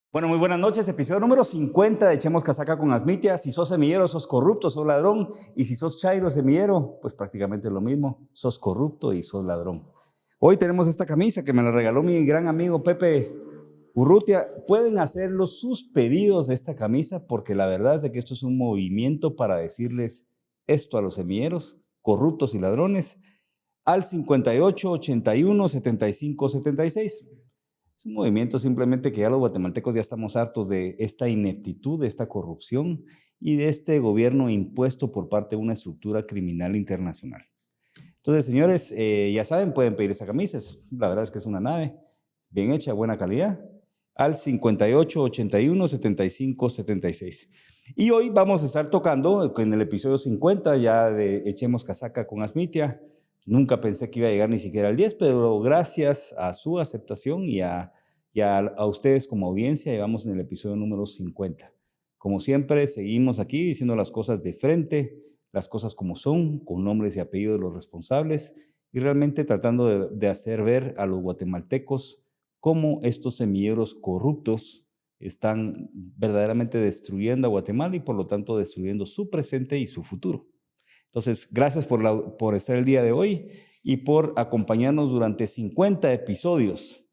Bueno, muy buenas noches. Episodio número 50 de Echemos Casaca con Asmitia. Si sos semillero, sos corrupto, sos ladrón. Y si sos chairo semillero, pues prácticamente lo mismo. Sos corrupto y sos ladrón. Hoy tenemos esta camisa que me la regaló mi gran amigo Pepe Urrutia. Pueden hacerlo sus pedidos de esta camisa porque la verdad es de que esto es un movimiento para decirles esto a los semilleros, corruptos y ladrones, al 58 81 75 76. Es un movimiento simplemente que ya los guatemaltecos ya estamos hartos de esta ineptitud, de esta corrupción y de este gobierno impuesto por parte de una estructura criminal internacional. Entonces, señores, ya saben, pueden pedir esa camisa. La verdad es que es una nave bien hecha, buena calidad, al 58 81 75 76. Y hoy vamos a estar tocando en el episodio 50 ya de Echemos Casaca con Asmitia. Nunca pensé que iba a llegar ni siquiera al 10, pero gracias a su aceptación y a ustedes como audiencia, llevamos en el episodio número 50. Como siempre, seguimos aquí diciendo las cosas de frente, las cosas como son, con nombres y apellidos de los responsables, y realmente tratando de hacer ver a los guatemaltecos cómo estos semilleros corruptos están verdaderamente destruyendo a Guatemala y por lo tanto destruyendo su presente y su futuro. Entonces, gracias por estar el día de hoy y por acompañarnos durante 50 episodios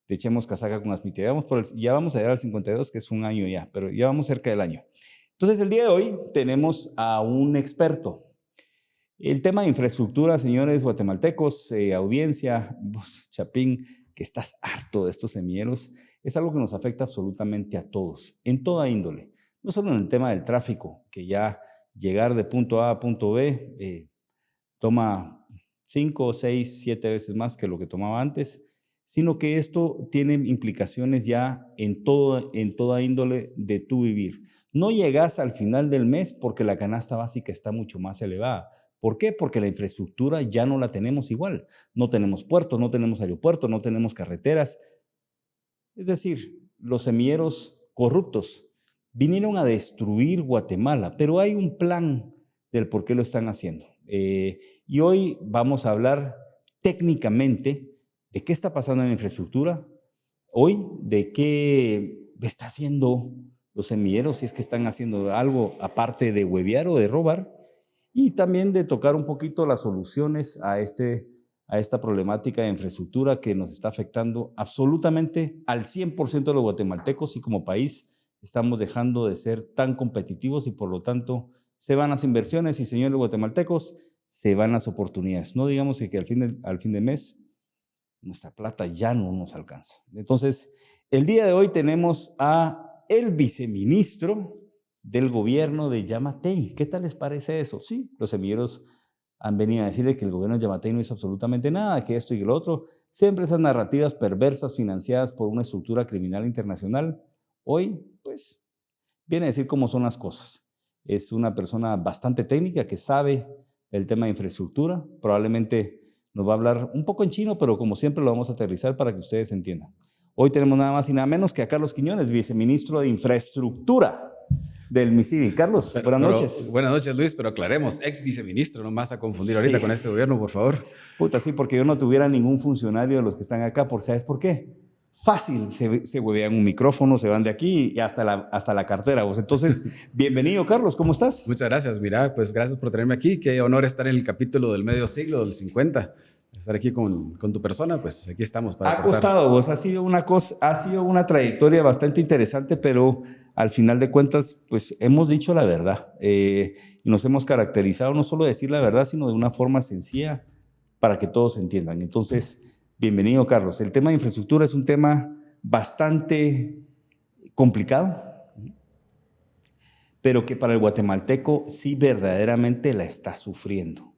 de Echemos Casaca con Asmitia. Ya vamos a llegar al 52, que es un año ya, pero ya vamos cerca del año. Entonces, el día de hoy tenemos a un experto. El tema de infraestructura, señores guatemaltecos, audiencia, vos, Chapín, que estás harto de estos semilleros, es algo que nos afecta absolutamente a todos, en toda índole. No solo en el tema del tráfico, que ya llegar de punto A a punto B toma 5, 6, 7 veces más que lo que tomaba antes, sino que esto tiene implicaciones ya en toda índole de tu vivir. No llegas al final del mes porque la canasta básica está mucho más elevada. ¿Por qué? Porque la infraestructura ya no la tenemos igual. No tenemos puertos, no tenemos aeropuertos, no tenemos carreteras. Es decir, los semilleros corruptos vinieron a destruir Guatemala, pero hay un plan del por qué lo están haciendo. Y hoy vamos a hablar técnicamente de qué está pasando en la infraestructura, hoy de qué está haciendo los semilleros, si es que están haciendo algo aparte de huevear o de robar, y también de tocar un poquito las soluciones a esta problemática de infraestructura que nos está afectando absolutamente al 100% de los guatemaltecos, y como país estamos dejando de ser tan competitivos y por lo tanto se van las inversiones y, señores guatemaltecos, se van las oportunidades. No digamos que al fin de mes nuestra plata ya no nos alcanza. Entonces, el día de hoy tenemos a el viceministro del gobierno de Yamatei. ¿Qué tal les parece eso? Sí, los semilleros han venido a decirle que el gobierno de Yamatei no hizo absolutamente nada, que esto y que lo otro. Siempre esas narrativas perversas financiadas por una estructura criminal internacional. Hoy, pues, viene a decir cómo son las cosas. Es una persona bastante técnica que sabe el tema de infraestructura. Probablemente nos va a hablar un poco en chino, pero como siempre lo vamos a aterrizar para que ustedes entiendan. Hoy tenemos nada más y nada menos que a Carlos Quiñones, viceministro de Infraestructura del MISIVI. Carlos, buenas noches. Buenas noches, Luis, pero aclaremos, ex viceministro, no más a confundir ahorita Sí. con este gobierno, por favor. Puta, sí, porque yo no tuviera ningún funcionario de los que están acá, ¿sabes por qué? Fácil, se huevean un micrófono, se van de aquí y hasta la cartera. Vos. Entonces, bienvenido, Carlos, ¿cómo estás? Muchas gracias, mira, pues gracias por tenerme aquí. Qué honor estar en el capítulo del medio siglo, del 50. Estar aquí con tu persona, pues aquí estamos para aportar. Ha costado, vos, ha sido una trayectoria bastante interesante, pero al final de cuentas, pues hemos dicho la verdad y nos hemos caracterizado no solo de decir la verdad, sino de una forma sencilla para que todos entiendan. Entonces, bienvenido, Carlos. El tema de infraestructura es un tema bastante complicado, pero que para el guatemalteco sí verdaderamente la está sufriendo.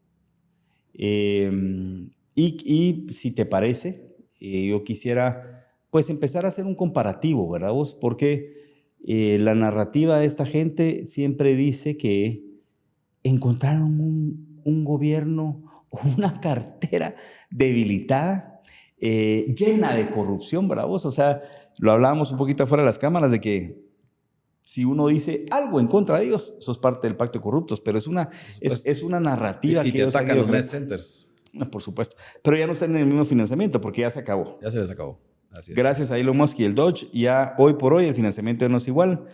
Y si te parece, yo quisiera pues empezar a hacer un comparativo, ¿verdad vos? Porque la narrativa de esta gente siempre dice que encontraron un gobierno o una cartera debilitada, llena de corrupción, ¿verdad vos? O sea, lo hablábamos un poquito afuera de las cámaras de que si uno dice algo en contra de ellos, sos parte del pacto de corruptos, pero es una narrativa y que te ellos atacan los net centers. Por supuesto, pero ya no están en el mismo financiamiento porque ya se acabó. Ya se les acabó. Así es. Gracias a Elon Musk y el Dodge, ya hoy por hoy el financiamiento ya no es igual.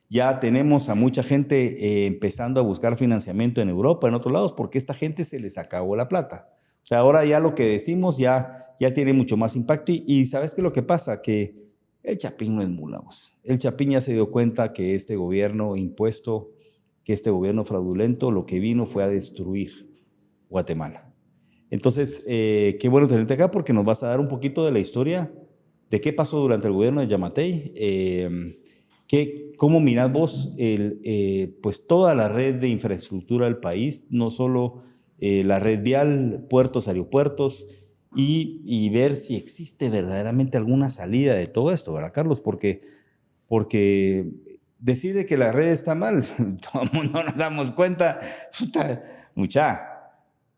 Ya tenemos a mucha gente empezando a buscar financiamiento en Europa, en otros lados, porque esta gente se les acabó la plata. O sea, ahora ya lo que decimos ya tiene mucho más impacto. Y ¿sabes qué es lo que pasa? Que el Chapín no es mula, vos. El Chapín ya se dio cuenta que este gobierno impuesto, que este gobierno fraudulento, lo que vino fue a destruir Guatemala. Entonces, qué bueno tenerte acá porque nos vas a dar un poquito de la historia de qué pasó durante el gobierno de Yamatei. ¿Cómo mirás vos pues toda la red de infraestructura del país, no solo la red vial, puertos, aeropuertos, y ver si existe verdaderamente alguna salida de todo esto, ¿verdad, Carlos? Porque decide que la red está mal, todo el mundo nos damos cuenta, puta, mucha.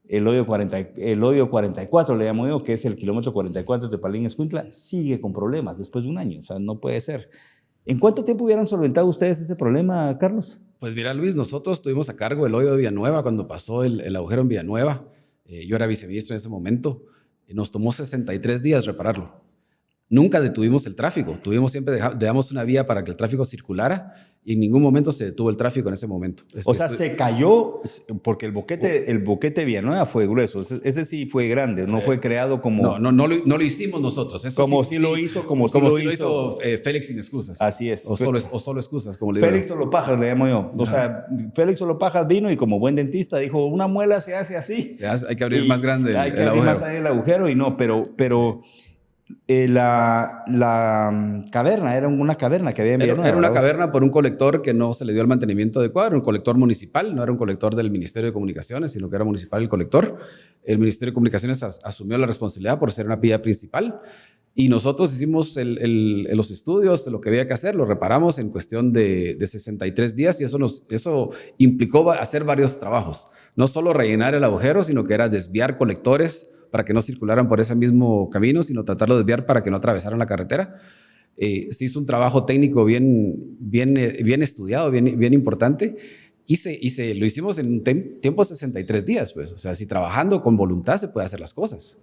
El hoyo 44, le llamo yo, que es el kilómetro 44 de Tepalín-Escuintla, sigue con problemas después de un año. O sea, no puede ser. ¿En cuánto tiempo hubieran solventado ustedes ese problema, Carlos? Pues mira, Luis, nosotros tuvimos a cargo el hoyo de Villanueva cuando pasó el agujero en Villanueva. Yo era viceministro en ese momento. Nos tomó 63 días repararlo. Nunca detuvimos el tráfico. Siempre dejamos una vía para que el tráfico circulara y en ningún momento se detuvo el tráfico en ese momento. O sea, se cayó porque el boquete Villanueva fue grueso. Ese sí fue grande, no fue creado como... No lo hicimos nosotros. Eso como sí, si lo hizo, como sí lo hizo Félix sin excusas. Así es. O solo excusas, como le digo. Félix Solopajas le llamo yo. O sea, Félix Solopajas vino y como buen dentista dijo, una muela se hace así. Hay que abrir más grande hay que abrir más el agujero y no, pero sí. La caverna era una caverna que había en Villanueva. Era una caverna por un colector que no se le dio el mantenimiento adecuado. Era un colector municipal, no era un colector del Ministerio de Comunicaciones, sino que era municipal el colector. El Ministerio de Comunicaciones asumió la responsabilidad por ser una vía principal y nosotros hicimos los estudios de lo que había que hacer, lo reparamos en cuestión de 63 días y eso implicó hacer varios trabajos. No solo rellenar el agujero, sino que era desviar colectores para que no circularan por ese mismo camino, sino tratarlo de desviar para que no atravesaran la carretera. Se hizo un trabajo técnico bien estudiado, bien importante, y lo hicimos en un tiempo de 63 días. Pues. O sea, si trabajando con voluntad se puede hacer las cosas.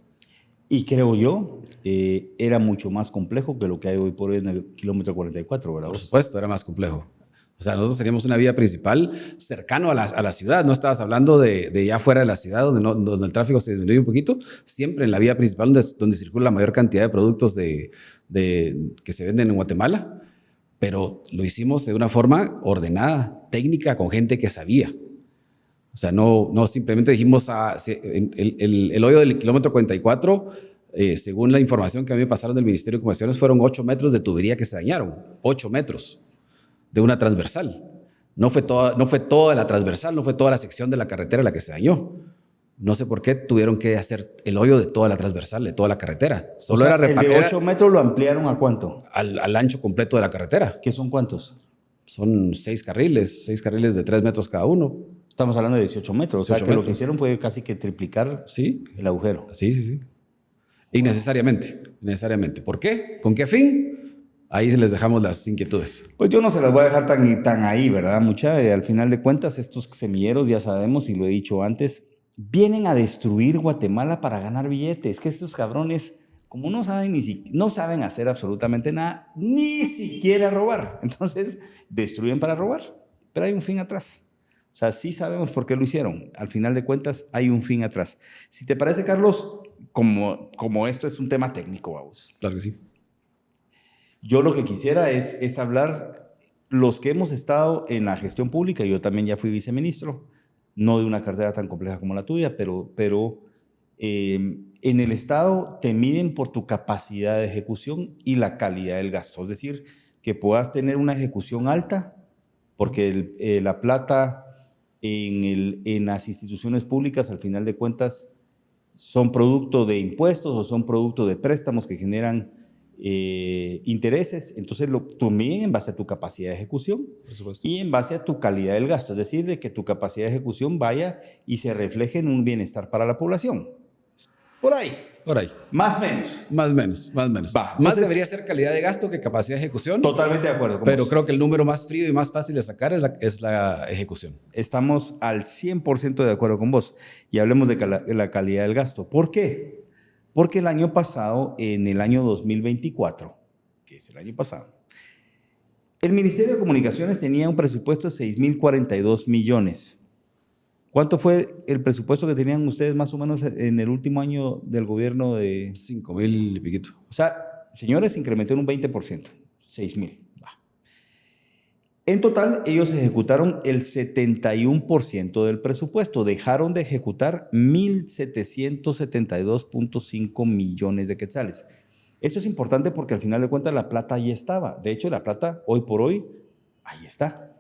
Y creo yo, era mucho más complejo que lo que hay hoy por hoy en el kilómetro 44, ¿verdad? Por supuesto, era más complejo. O sea, nosotros teníamos una vía principal cercano a la ciudad. No estabas hablando de ya fuera de la ciudad, donde el tráfico se disminuye un poquito. Siempre en la vía principal donde circula la mayor cantidad de productos que se venden en Guatemala. Pero lo hicimos de una forma ordenada, técnica, con gente que sabía. O sea, no simplemente dijimos el hoyo del kilómetro 44, según la información que a mí me pasaron del Ministerio de Comunicaciones, fueron 8 metros de tubería que se dañaron. 8 metros. De una transversal. No fue toda la transversal, no fue toda la sección de la carretera la que se dañó. No sé por qué tuvieron que hacer el hoyo de toda la transversal, de toda la carretera. Solo era el de 8 metros lo ampliaron ¿a cuánto? Al ancho completo de la carretera. ¿Qué son cuántos? Son 6 carriles de 3 metros cada uno. Estamos hablando de 18 metros. 18 o sea, que lo que hicieron fue casi que triplicar el agujero. Sí. Innecesariamente. ¿Por qué? ¿Con qué fin? Ahí les dejamos las inquietudes. Pues yo no se las voy a dejar tan ahí, ¿verdad, mucha? Al final de cuentas, estos semilleros, ya sabemos, y lo he dicho antes, vienen a destruir Guatemala para ganar billetes. Que estos cabrones, como no saben hacer absolutamente nada, ni siquiera robar. Entonces, destruyen para robar. Pero hay un fin atrás. O sea, sí sabemos por qué lo hicieron. Al final de cuentas, hay un fin atrás. Si te parece, Carlos, como esto es un tema técnico, vamos. Claro que sí. Yo lo que quisiera es hablar, los que hemos estado en la gestión pública, yo también ya fui viceministro, no de una cartera tan compleja como la tuya, pero en el Estado te miden por tu capacidad de ejecución y la calidad del gasto. Es decir, que puedas tener una ejecución alta, porque la plata en las instituciones públicas, al final de cuentas, son producto de impuestos o son producto de préstamos que generan intereses. Entonces también en base a tu capacidad de ejecución y en base a tu calidad del gasto, es decir, de que tu capacidad de ejecución vaya y se refleje en un bienestar para la población. Por ahí. Más o menos. Va, más debería ser calidad de gasto que capacidad de ejecución. Totalmente de acuerdo. Pero creo que el número más frío y más fácil de sacar es la ejecución. Estamos al 100% de acuerdo con vos. Y hablemos de la calidad del gasto. ¿Por qué? Porque el año pasado, en el año 2024, que es el año pasado, el Ministerio de Comunicaciones tenía un presupuesto de 6.042 millones. ¿Cuánto fue el presupuesto que tenían ustedes más o menos en el último año del gobierno de...? 5,000 y piquito. O sea, señores, incrementó en un 20%, 6.000. En total, ellos ejecutaron el 71% del presupuesto. Dejaron de ejecutar 1.772.5 millones de quetzales. Esto es importante porque al final de cuentas la plata ahí estaba. De hecho, la plata, hoy por hoy, ahí está.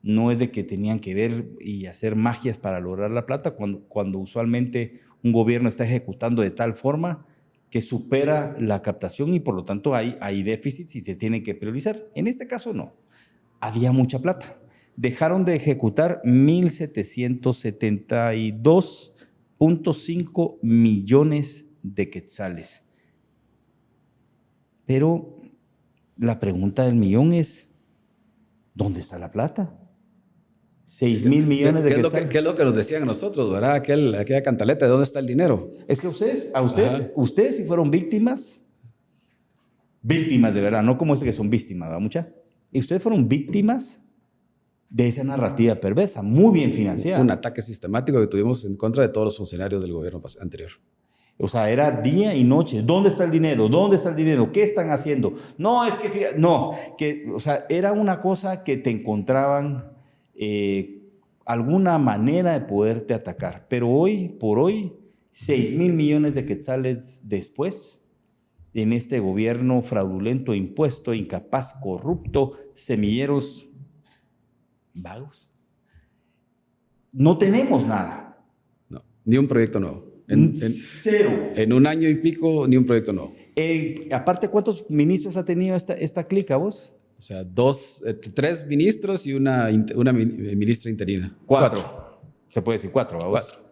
No es de que tenían que ver y hacer magias para lograr la plata, cuando usualmente un gobierno está ejecutando de tal forma que supera la captación y por lo tanto hay déficits y se tiene que priorizar. En este caso no. Había mucha plata. Dejaron de ejecutar 1.772.5 millones de quetzales. Pero la pregunta del millón es, ¿dónde está la plata? 6.000 millones de quetzales. ¿Qué es lo que nos decían a nosotros, verdad? Aquella cantaleta, ¿de dónde está el dinero? Es que ustedes sí fueron víctimas de verdad, no como ese que son víctimas, ¿verdad, mucha? Y ustedes fueron víctimas de esa narrativa perversa, muy bien financiada. Un ataque sistemático que tuvimos en contra de todos los funcionarios del gobierno anterior. O sea, era día y noche. ¿Dónde está el dinero? ¿Dónde está el dinero? ¿Qué están haciendo? No, es que, fíjate, no, o sea, era una cosa que te encontraban alguna manera de poderte atacar. Pero hoy por hoy, 6.000 millones de quetzales después, en este gobierno fraudulento, impuesto, incapaz, corrupto, semilleros vagos, no tenemos nada. No, ni un proyecto nuevo. Cero. En un año y pico, ni un proyecto nuevo. Aparte, ¿cuántos ministros ha tenido esta clica vos? O sea, 3 ministros y una ministra interina. 4. Se puede decir 4, ¿vos? 4.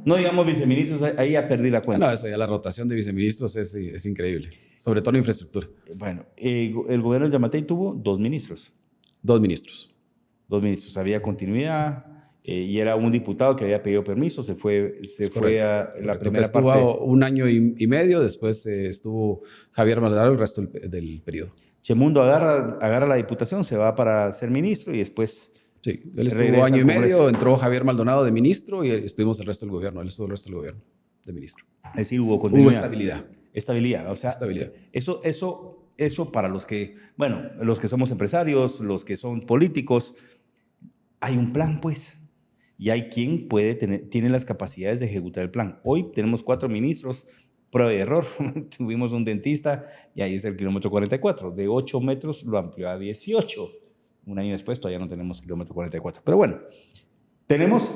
No digamos viceministros, ahí ya perdí la cuenta. No, eso ya la rotación de viceministros es increíble, sobre todo en infraestructura. Bueno, el gobierno de Yamatei tuvo 2 ministros. 2 ministros. 2 ministros, había continuidad y era un diputado que había pedido permiso, se fue a la primera estuvo parte. Un año y medio, después estuvo Javier Maldonado el resto del periodo. Chemundo agarra la diputación, se va para ser ministro y después... Sí, él estuvo año y medio, entró Javier Maldonado de ministro y estuvimos el resto del gobierno. Él estuvo el resto del gobierno de ministro. Es decir, hubo continuidad. Hubo estabilidad. Estabilidad, o sea, estabilidad. Eso para los que somos empresarios, los que son políticos, hay un plan, pues, y hay quien tiene las capacidades de ejecutar el plan. Hoy tenemos 4 ministros, prueba y error. Tuvimos un dentista y ahí es el kilómetro 44. De 8 metros lo amplió a 18. Un año después todavía no tenemos kilómetro 44. Pero bueno,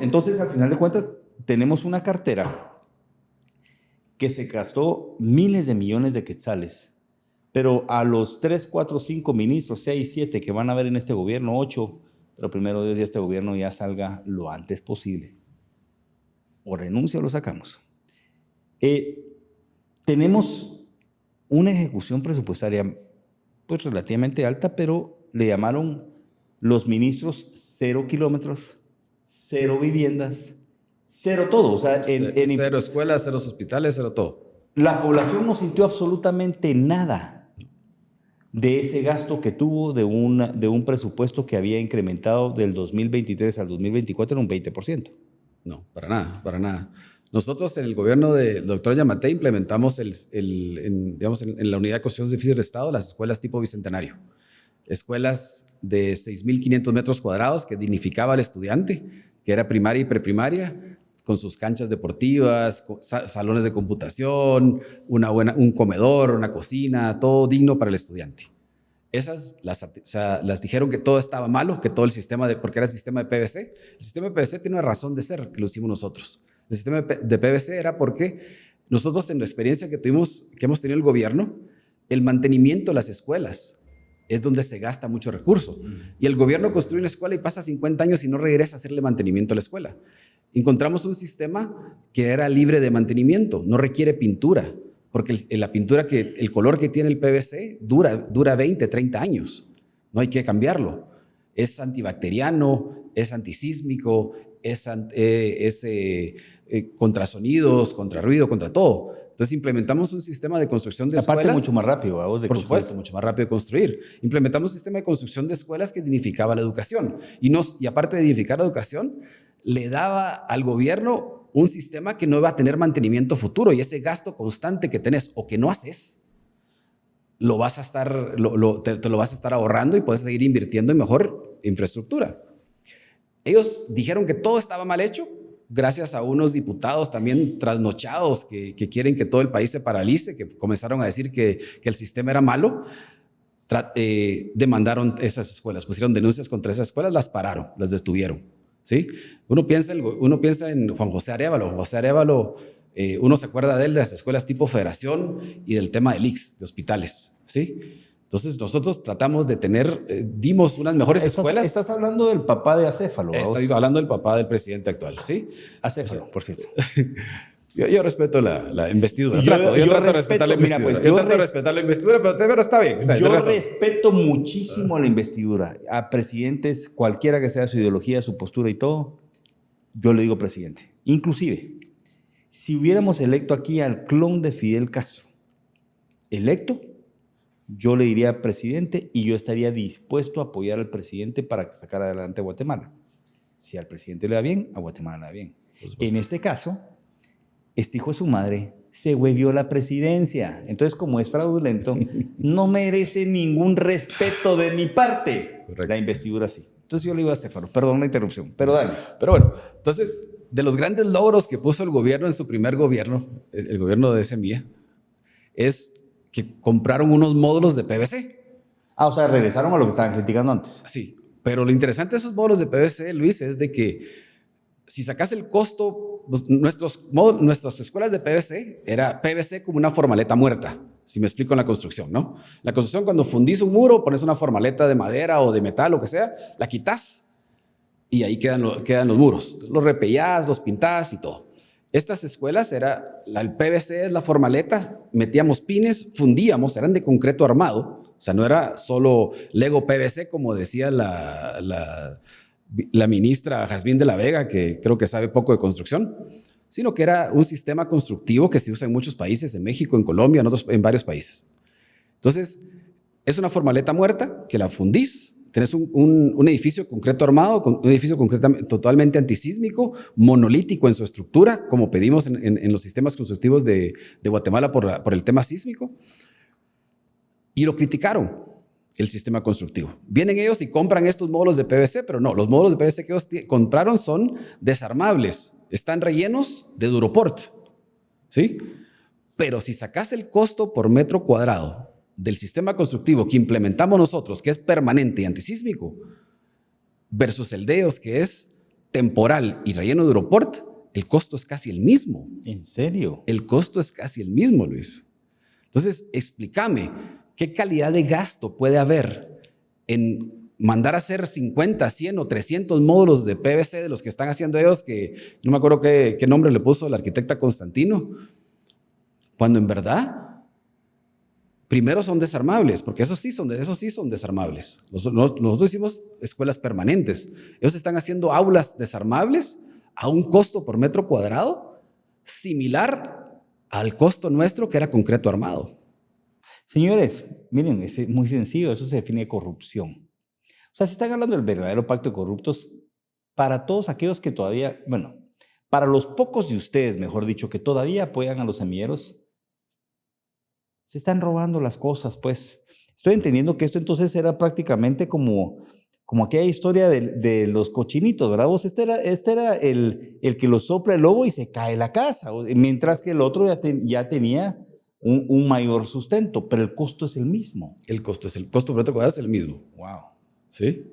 entonces, al final de cuentas, tenemos una cartera que se gastó miles de millones de quetzales, pero a los 3, 4, 5 ministros, 6, 7 que van a haber en este gobierno, 8, pero primero Dios, ya este gobierno ya salga lo antes posible. O renuncia o lo sacamos. Tenemos una ejecución presupuestaria pues relativamente alta, pero le llamaron los ministros 0 kilómetros, 0 viviendas, 0 todo. O sea, 0 escuelas, 0 hospitales, 0 todo. La población no sintió absolutamente nada de ese gasto que tuvo de un presupuesto que había incrementado del 2023 al 2024 en un 20%. No, para nada, para nada. Nosotros en el gobierno del doctor Yamatei implementamos en la unidad de construcción de edificios del Estado las escuelas tipo bicentenario. Escuelas de 6.500 metros cuadrados que dignificaba al estudiante, que era primaria y preprimaria, con sus canchas deportivas, salones de computación, un comedor, una cocina, todo digno para el estudiante. Esas las dijeron que todo estaba malo, que todo el sistema, porque era el sistema de PVC. El sistema de PVC tiene una razón de ser, que lo hicimos nosotros. El sistema de PVC era porque nosotros en la experiencia que hemos tenido el gobierno, el mantenimiento de las escuelas es donde se gasta mucho recurso. Y el gobierno construye una escuela y pasa 50 años y no regresa a hacerle mantenimiento a la escuela. Encontramos un sistema que era libre de mantenimiento, no requiere pintura, porque la pintura, el color que tiene el PVC dura 20, 30 años. No hay que cambiarlo. Es antibacteriano, es antisísmico, es contra sonidos, contra ruido, contra todo. Entonces implementamos un sistema de construcción de Aparte escuelas. mucho más rápido, vamos, de Por construir. supuesto, mucho más rápido de construir. Implementamos un sistema de construcción de escuelas que dignificaba la educación. Y aparte de dignificar la educación, le daba al gobierno un sistema que no iba a tener mantenimiento futuro, y ese gasto constante que tenés o que no haces, lo vas a estar, te lo vas a estar ahorrando y puedes seguir invirtiendo en mejor infraestructura. Ellos dijeron que todo estaba mal hecho, gracias a unos diputados también trasnochados que quieren que todo el país se paralice, que comenzaron a decir que el sistema era malo. Demandaron esas escuelas, pusieron denuncias contra esas escuelas, las pararon, las detuvieron, ¿sí? Uno piensa en Juan José Arévalo. Juan José Arévalo, uno se acuerda de él, de las escuelas tipo Federación y del tema del ICS, de hospitales, ¿sí? Entonces nosotros tratamos de dimos unas mejores escuelas. Estás hablando del papá de Acéfalo. Estoy hablando del papá del presidente actual, ¿sí? Acéfalo, por cierto. Yo respeto la investidura. Yo trato de respetar la investidura. Mira, pues, yo trato de respetar la investidura, pero está bien. Yo respeto muchísimo la investidura. A presidentes, cualquiera que sea su ideología, su postura y todo, yo le digo presidente. Inclusive, si hubiéramos electo aquí al clon de Fidel Castro, electo, yo le diría presidente y yo estaría dispuesto a apoyar al presidente para que sacara adelante a Guatemala. Si al presidente le da bien, a Guatemala le da bien. En este caso, este hijo de su madre se huevió la presidencia. Entonces, como es fraudulento, no merece ningún respeto de mi parte. Correcto. La investidura sí. Entonces yo le digo a Acéfalo, perdón la interrupción, pero dale. Pero bueno, entonces, de los grandes logros que puso el gobierno en su primer gobierno, el gobierno de Semilla, es que compraron unos módulos de PVC. O sea, regresaron a lo que estaban criticando antes. Sí, pero lo interesante de esos módulos de PVC, Luis, es de que si sacas el costo, nuestras escuelas de PVC, era PVC como una formaleta muerta, si me explico en la construcción, ¿no? La construcción, cuando fundís un muro, pones una formaleta de madera o de metal, lo que sea, la quitas y ahí quedan los muros. Los repellás, los pintás y todo. Estas escuelas, el PVC es la formaleta, metíamos pines, fundíamos, eran de concreto armado, o sea, no era solo Lego PVC, como decía la ministra Jazmín de la Vega, que creo que sabe poco de construcción, sino que era un sistema constructivo que se usa en muchos países, en México, en Colombia, en varios países. Entonces, es una formaleta muerta que la fundís. Tenés un edificio concreto armado, un edificio totalmente antisísmico, monolítico en su estructura, como pedimos en los sistemas constructivos de Guatemala por el tema sísmico. Y lo criticaron, el sistema constructivo. Vienen ellos y compran estos módulos de PVC, pero no, los módulos de PVC que ellos compraron son desarmables, están rellenos de Duroport, ¿sí? Pero si sacas el costo por metro cuadrado del sistema constructivo que implementamos nosotros, que es permanente y antisísmico, versus el de ellos, que es temporal y relleno de Duroport, el costo es casi el mismo. ¿En serio? El costo es casi el mismo, Luis. Entonces, explícame, ¿qué calidad de gasto puede haber en mandar a hacer 50, 100 o 300 módulos de PVC de los que están haciendo ellos, que no me acuerdo qué nombre le puso la arquitecta Constantino, cuando en verdad primero son desarmables, porque esos sí son desarmables. Nosotros hicimos escuelas permanentes. Ellos están haciendo aulas desarmables a un costo por metro cuadrado similar al costo nuestro, que era concreto armado. Señores, miren, es muy sencillo, eso se define corrupción. O sea, si están hablando del verdadero pacto de corruptos, para todos aquellos que todavía, bueno, para los pocos de ustedes, mejor dicho, que todavía apoyan a los semilleros, se están robando las cosas, pues. Estoy entendiendo que esto entonces era prácticamente como aquella historia de los cochinitos, ¿verdad? Vos, este era el que lo sopla el lobo y se cae la casa, mientras que el otro ya tenía un mayor sustento, pero el costo es el mismo. El costo por metro cuadrado es el mismo. Wow. ¿Sí?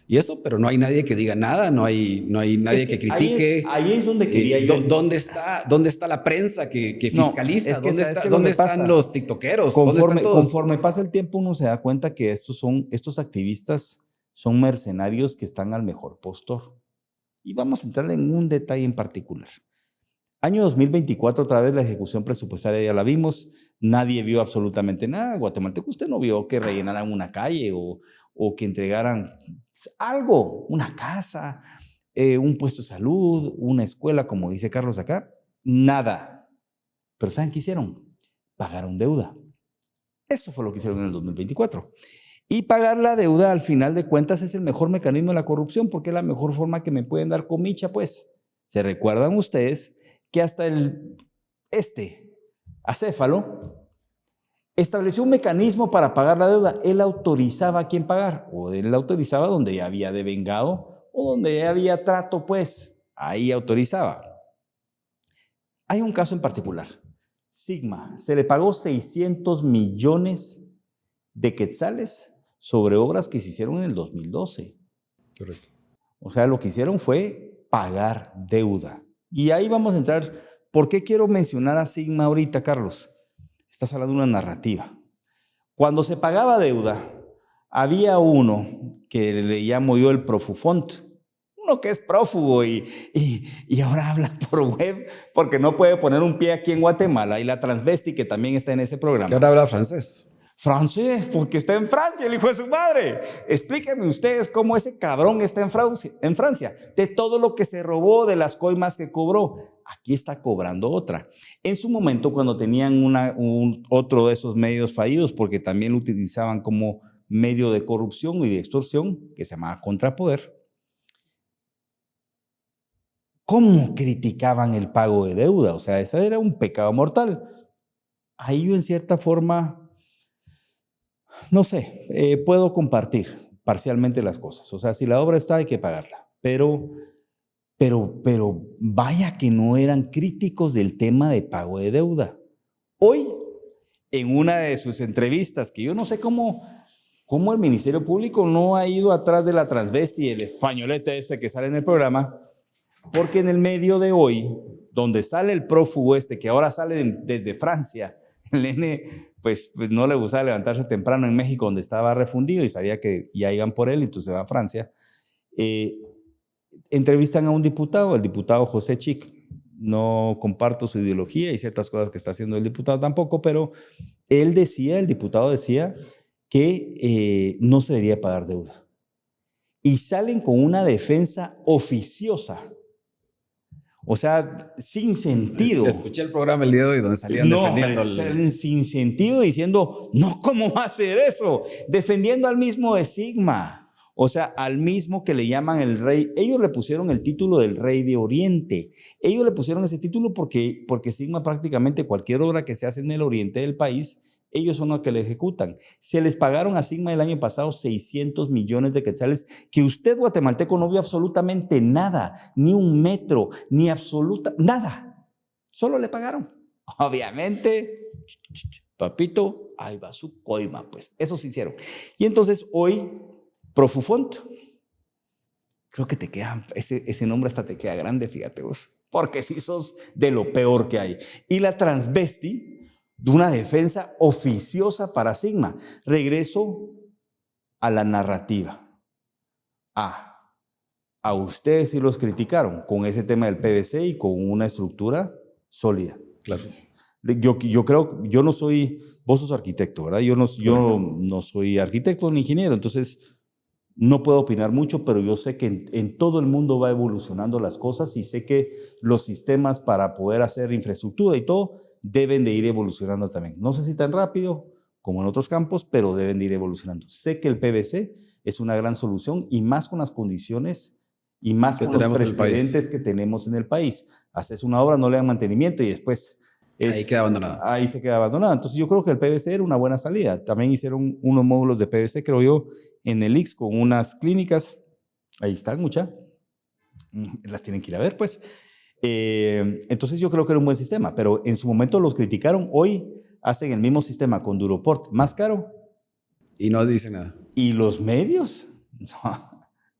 Y eso, pero no hay nadie que diga nada, no hay nadie que critique. Ahí es donde quería yo. ¿Dónde está la prensa que fiscaliza? No, ¿Dónde están los tiktokeros? Conforme pasa el tiempo, uno se da cuenta que estos activistas son mercenarios que están al mejor postor. Y vamos a entrar en un detalle en particular. Año 2024, otra vez la ejecución presupuestaria ya la vimos. Nadie vio absolutamente nada. Guatemalteco, usted no vio que rellenaran una calle o que entregaran algo, una casa, un puesto de salud, una escuela, como dice Carlos acá. Nada. Pero ¿saben qué hicieron? Pagaron deuda. Eso fue lo que hicieron en el 2024. Y pagar la deuda, al final de cuentas, es el mejor mecanismo de la corrupción, porque es la mejor forma que me pueden dar comicha, pues. ¿Se recuerdan ustedes que hasta acéfalo estableció un mecanismo para pagar la deuda? Él autorizaba a quién pagar, o él autorizaba donde ya había devengado, o donde ya había trato, pues, ahí autorizaba. Hay un caso en particular. Sigma, se le pagó 600 millones de quetzales sobre obras que se hicieron en el 2012. Correcto. O sea, lo que hicieron fue pagar deuda. Y ahí vamos a entrar. ¿Por qué quiero mencionar a Sigma ahorita, Carlos? Estás hablando de una narrativa. Cuando se pagaba deuda, había uno que le llamo yo el profufont, uno que es prófugo y ahora habla por web porque no puede poner un pie aquí en Guatemala, y la transvesti que también está en ese programa. Que ahora habla francés. Francés, porque está en Francia, el hijo de su madre. Explíquenme ustedes cómo ese cabrón está en Francia. De todo lo que se robó, de las coimas que cobró, aquí está cobrando otra. En su momento, cuando tenían otro de esos medios fallidos, porque también lo utilizaban como medio de corrupción y de extorsión, que se llamaba Contrapoder, ¿cómo criticaban el pago de deuda? O sea, ese era un pecado mortal. Ahí yo, en cierta forma, no sé, puedo compartir parcialmente las cosas. O sea, si la obra está, hay que pagarla. Pero vaya que no eran críticos del tema de pago de deuda. Hoy, en una de sus entrevistas, que yo no sé cómo el Ministerio Público no ha ido atrás de la transvesti y el españolete ese que sale en el programa, porque en el medio de hoy, donde sale el prófugo que ahora sale desde Francia, el nene pues no le gustaba levantarse temprano en México, donde estaba refundido y sabía que ya iban por él, entonces va a Francia. Entrevistan a un diputado, el diputado José Chic. No comparto su ideología y ciertas cosas que está haciendo el diputado tampoco, pero el diputado decía que no se debería pagar deuda. Y salen con una defensa oficiosa. O sea, sin sentido. Escuché el programa el día de hoy donde salían defendiendo. Sin sentido, diciendo, no, ¿cómo va a hacer eso? Defendiendo al mismo de Sigma. O sea, al mismo que le llaman el rey. Ellos le pusieron el título del rey de Oriente. Ellos le pusieron ese título porque Sigma, prácticamente cualquier obra que se hace en el oriente del país, ellos son los que le ejecutan. Se les pagaron a Sigma el año pasado 600 millones de quetzales, que usted, guatemalteco, no vio absolutamente nada, ni un metro, ni nada. Solo le pagaron. Obviamente, papito, ahí va su coima, pues eso se hicieron. Y entonces hoy, Profufont, creo que te queda, ese nombre hasta te queda grande, fíjate vos, porque sí sos de lo peor que hay. Y la transvesti, de una defensa oficiosa para Sigma. Regreso a la narrativa. A ustedes sí los criticaron con ese tema del PVC y con una estructura sólida. Claro. Yo creo, yo no soy, vos sos arquitecto, ¿verdad? Yo no soy arquitecto ni ingeniero, entonces no puedo opinar mucho, pero yo sé que en todo el mundo va evolucionando las cosas y sé que los sistemas para poder hacer infraestructura y todo deben de ir evolucionando también. No sé si tan rápido como en otros campos, pero deben de ir evolucionando. Sé que el PVC es una gran solución y más con las condiciones y más con los precedentes que tenemos en el país. Haces una obra, no le dan mantenimiento y después ahí queda abandonado. Ahí se queda abandonado. Entonces yo creo que el PVC era una buena salida. También hicieron unos módulos de PVC, creo yo, en el IX con unas clínicas. Ahí están, muchas. Las tienen que ir a ver, pues. Entonces yo creo que era un buen sistema, pero en su momento los criticaron. Hoy hacen el mismo sistema con Duroport, más caro. Y no dicen nada. ¿Y los medios?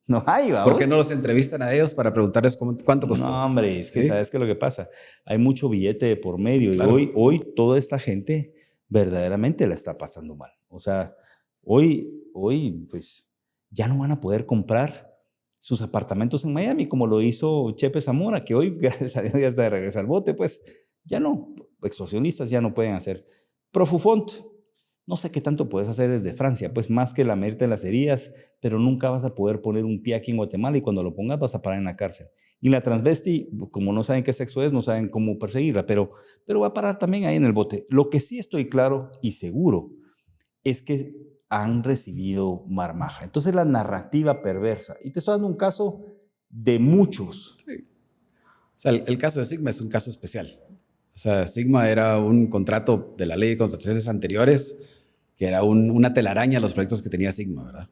No hay, ¿vamos? ¿Por qué no los entrevistan a ellos para preguntarles cuánto costó? No, hombre, es que ¿sí? ¿Sabes qué es lo que pasa? Hay mucho billete de por medio. Claro. Y hoy toda esta gente verdaderamente la está pasando mal. O sea, hoy pues ya no van a poder comprar sus apartamentos en Miami, como lo hizo Chepe Zamora, que hoy, gracias a Dios, ya está de regreso al bote, pues ya no, extorsionistas ya no pueden hacer. Profufont, no sé qué tanto puedes hacer desde Francia, pues más que la medida de las heridas, pero nunca vas a poder poner un pie aquí en Guatemala y cuando lo pongas vas a parar en la cárcel. Y la transvesti, como no saben qué sexo es, no saben cómo perseguirla, pero va a parar también ahí en el bote. Lo que sí estoy claro y seguro es que han recibido marmaja. Entonces la narrativa perversa, y te estoy dando un caso de muchos. Sí. O sea, el caso de Sigma es un caso especial. O sea, Sigma era un contrato de la ley de contrataciones anteriores que era una telaraña a los proyectos que tenía Sigma, ¿verdad?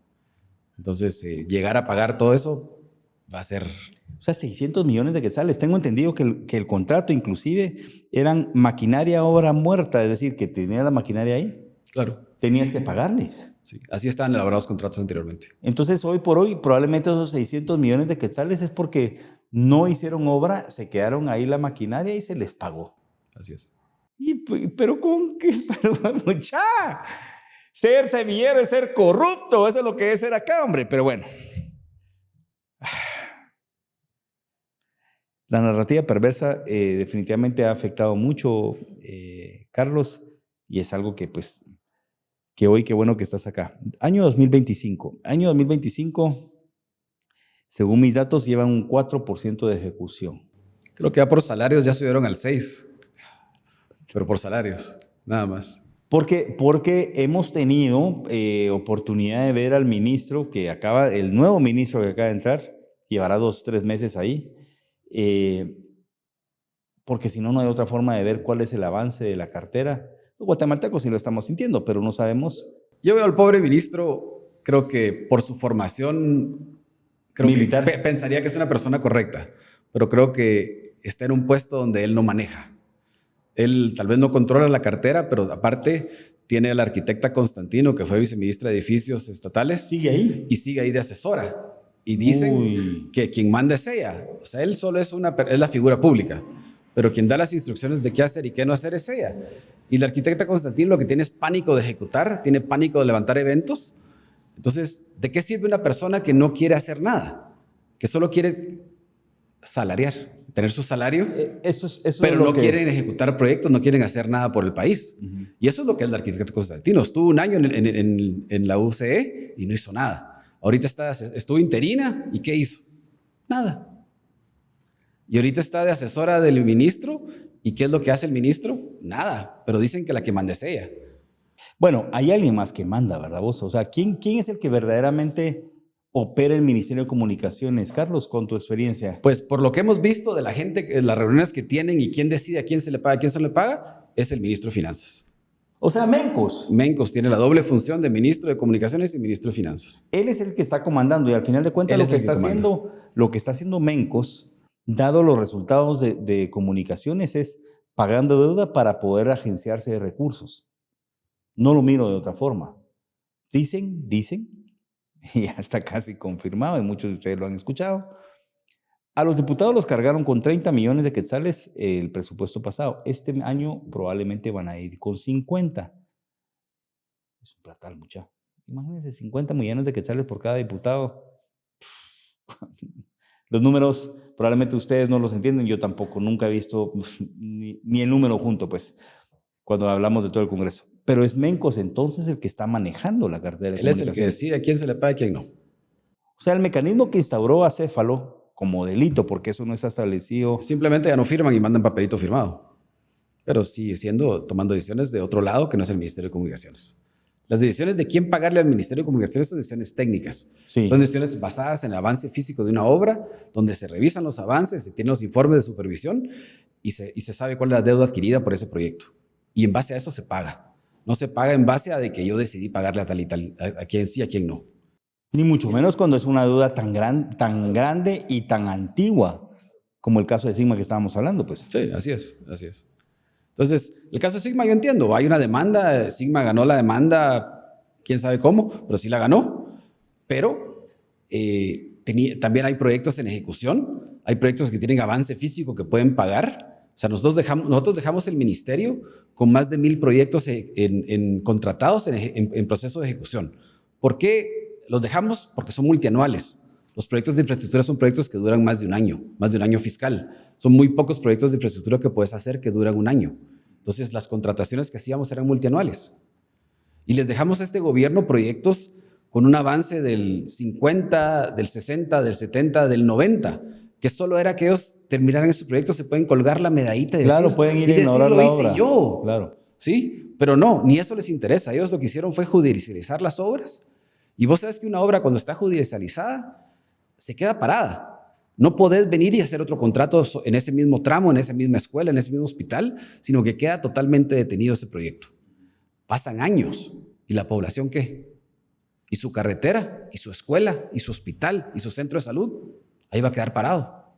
Entonces, llegar a pagar todo eso va a ser... O sea, 600 millones de quetzales. Tengo entendido que el contrato inclusive eran maquinaria obra muerta, es decir, que tenía la maquinaria ahí. Claro. Tenías que pagarles. Sí, así estaban elaborados contratos anteriormente. Entonces, hoy por hoy, probablemente esos 600 millones de quetzales es porque no hicieron obra, se quedaron ahí la maquinaria y se les pagó. Así es. Pero con qué, pero mucha. Ser semillero es ser corrupto, eso es lo que es ser acá, hombre. Pero bueno. La narrativa perversa definitivamente ha afectado mucho, Carlos, y es algo que pues, que hoy qué bueno que estás acá. Año 2025. Año 2025, según mis datos, llevan un 4% de ejecución. Creo que ya por salarios ya subieron al 6%. Pero por salarios, nada más. Porque hemos tenido oportunidad de ver al ministro el nuevo ministro que acaba de entrar, llevará 2 o 3 meses ahí, porque si no, no hay otra forma de ver cuál es el avance de la cartera. Los guatemaltecos sí lo estamos sintiendo, pero no sabemos. Yo veo al pobre ministro, creo que por su formación, Militar. Pensaría que es una persona correcta, pero creo que está en un puesto donde él no maneja. Él tal vez no controla la cartera, pero aparte tiene a la arquitecta Constantino, que fue viceministra de Edificios Estatales. Sigue ahí. Y sigue ahí de asesora. Y dicen que quien manda es ella. O sea, él solo es la figura pública, pero quien da las instrucciones de qué hacer y qué no hacer es ella. Y la arquitecta Constantino lo que tiene es pánico de ejecutar, tiene pánico de levantar eventos. Entonces, ¿de qué sirve una persona que no quiere hacer nada? Que solo quiere salariar, tener su salario, pero no quieren ejecutar proyectos, no quieren hacer nada por el país. Y eso es lo que es la arquitecta Constantino. Estuvo un año en la UCE y no hizo nada. Ahorita estuvo interina y ¿qué hizo? Nada. Y ahorita está de asesora del ministro. ¿Y qué es lo que hace el ministro? Nada. Pero dicen que la que manda es ella. Bueno, hay alguien más que manda, ¿verdad vos? O sea, ¿quién es el que verdaderamente opera el Ministerio de Comunicaciones? Carlos, con tu experiencia. Pues por lo que hemos visto de la gente, las reuniones que tienen y quién decide a quién se le paga, a quién se le paga, es el ministro de Finanzas. O sea, Mencos. Mencos tiene la doble función de ministro de Comunicaciones y ministro de Finanzas. Él es el que está comandando y al final de cuentas lo que está haciendo Mencos, dado los resultados de comunicaciones, es pagando deuda para poder agenciarse de recursos. No lo miro de otra forma. Dicen, y ya está casi confirmado, y muchos de ustedes lo han escuchado, a los diputados los cargaron con 30 millones de quetzales el presupuesto pasado. Este año probablemente van a ir con 50. Es un platal, mucha. Imagínense, 50 millones de quetzales por cada diputado. Los números, probablemente ustedes no los entienden, yo tampoco, nunca he visto ni el número junto, pues, cuando hablamos de todo el Congreso. Pero es Mencos entonces el que está manejando la cartera de comunicaciones. Él es el que decide a quién se le paga y a quién no. O sea, el mecanismo que instauró Acéfalo como delito, porque eso no está establecido. Simplemente ya no firman y mandan papelito firmado. Pero sigue tomando decisiones de otro lado que no es el Ministerio de Comunicaciones. Las decisiones de quién pagarle al Ministerio de Comunicaciones son decisiones técnicas. Sí. Son decisiones basadas en el avance físico de una obra, donde se revisan los avances, se tienen los informes de supervisión y se sabe cuál es la deuda adquirida por ese proyecto. Y en base a eso se paga. No se paga en base a de que yo decidí pagarle a tal y tal, a quién sí, a quién no. Ni mucho menos cuando es una deuda tan grande y tan antigua como el caso de Sigma que estábamos hablando, pues. Sí, así es. Entonces, el caso de Sigma yo entiendo, hay una demanda, Sigma ganó la demanda, quién sabe cómo, pero sí la ganó, pero también hay proyectos en ejecución, hay proyectos que tienen avance físico que pueden pagar. O sea, nosotros dejamos el ministerio con más de 1,000 proyectos contratados en proceso de ejecución. ¿Por qué los dejamos? Porque son multianuales. Los proyectos de infraestructura son proyectos que duran más de un año fiscal. Son muy pocos proyectos de infraestructura que puedes hacer que duran un año. Entonces, las contrataciones que hacíamos eran multianuales. Y les dejamos a este gobierno proyectos con un avance del 50, del 60, del 70, del 90, que solo era que ellos terminaran esos proyectos, se pueden colgar la medallita y Claro, decir, pueden ir y a decir, ignorar lo la hice obra. yo. Claro. ¿Sí? Pero no, ni eso les interesa. Ellos lo que hicieron fue judicializar las obras. Y vos sabes que una obra cuando está judicializada se queda parada. No podés venir y hacer otro contrato en ese mismo tramo, en esa misma escuela, en ese mismo hospital, sino que queda totalmente detenido ese proyecto. Pasan años. ¿Y la población qué? ¿Y su carretera? ¿Y su escuela? ¿Y su hospital? ¿Y su centro de salud? Ahí va a quedar parado.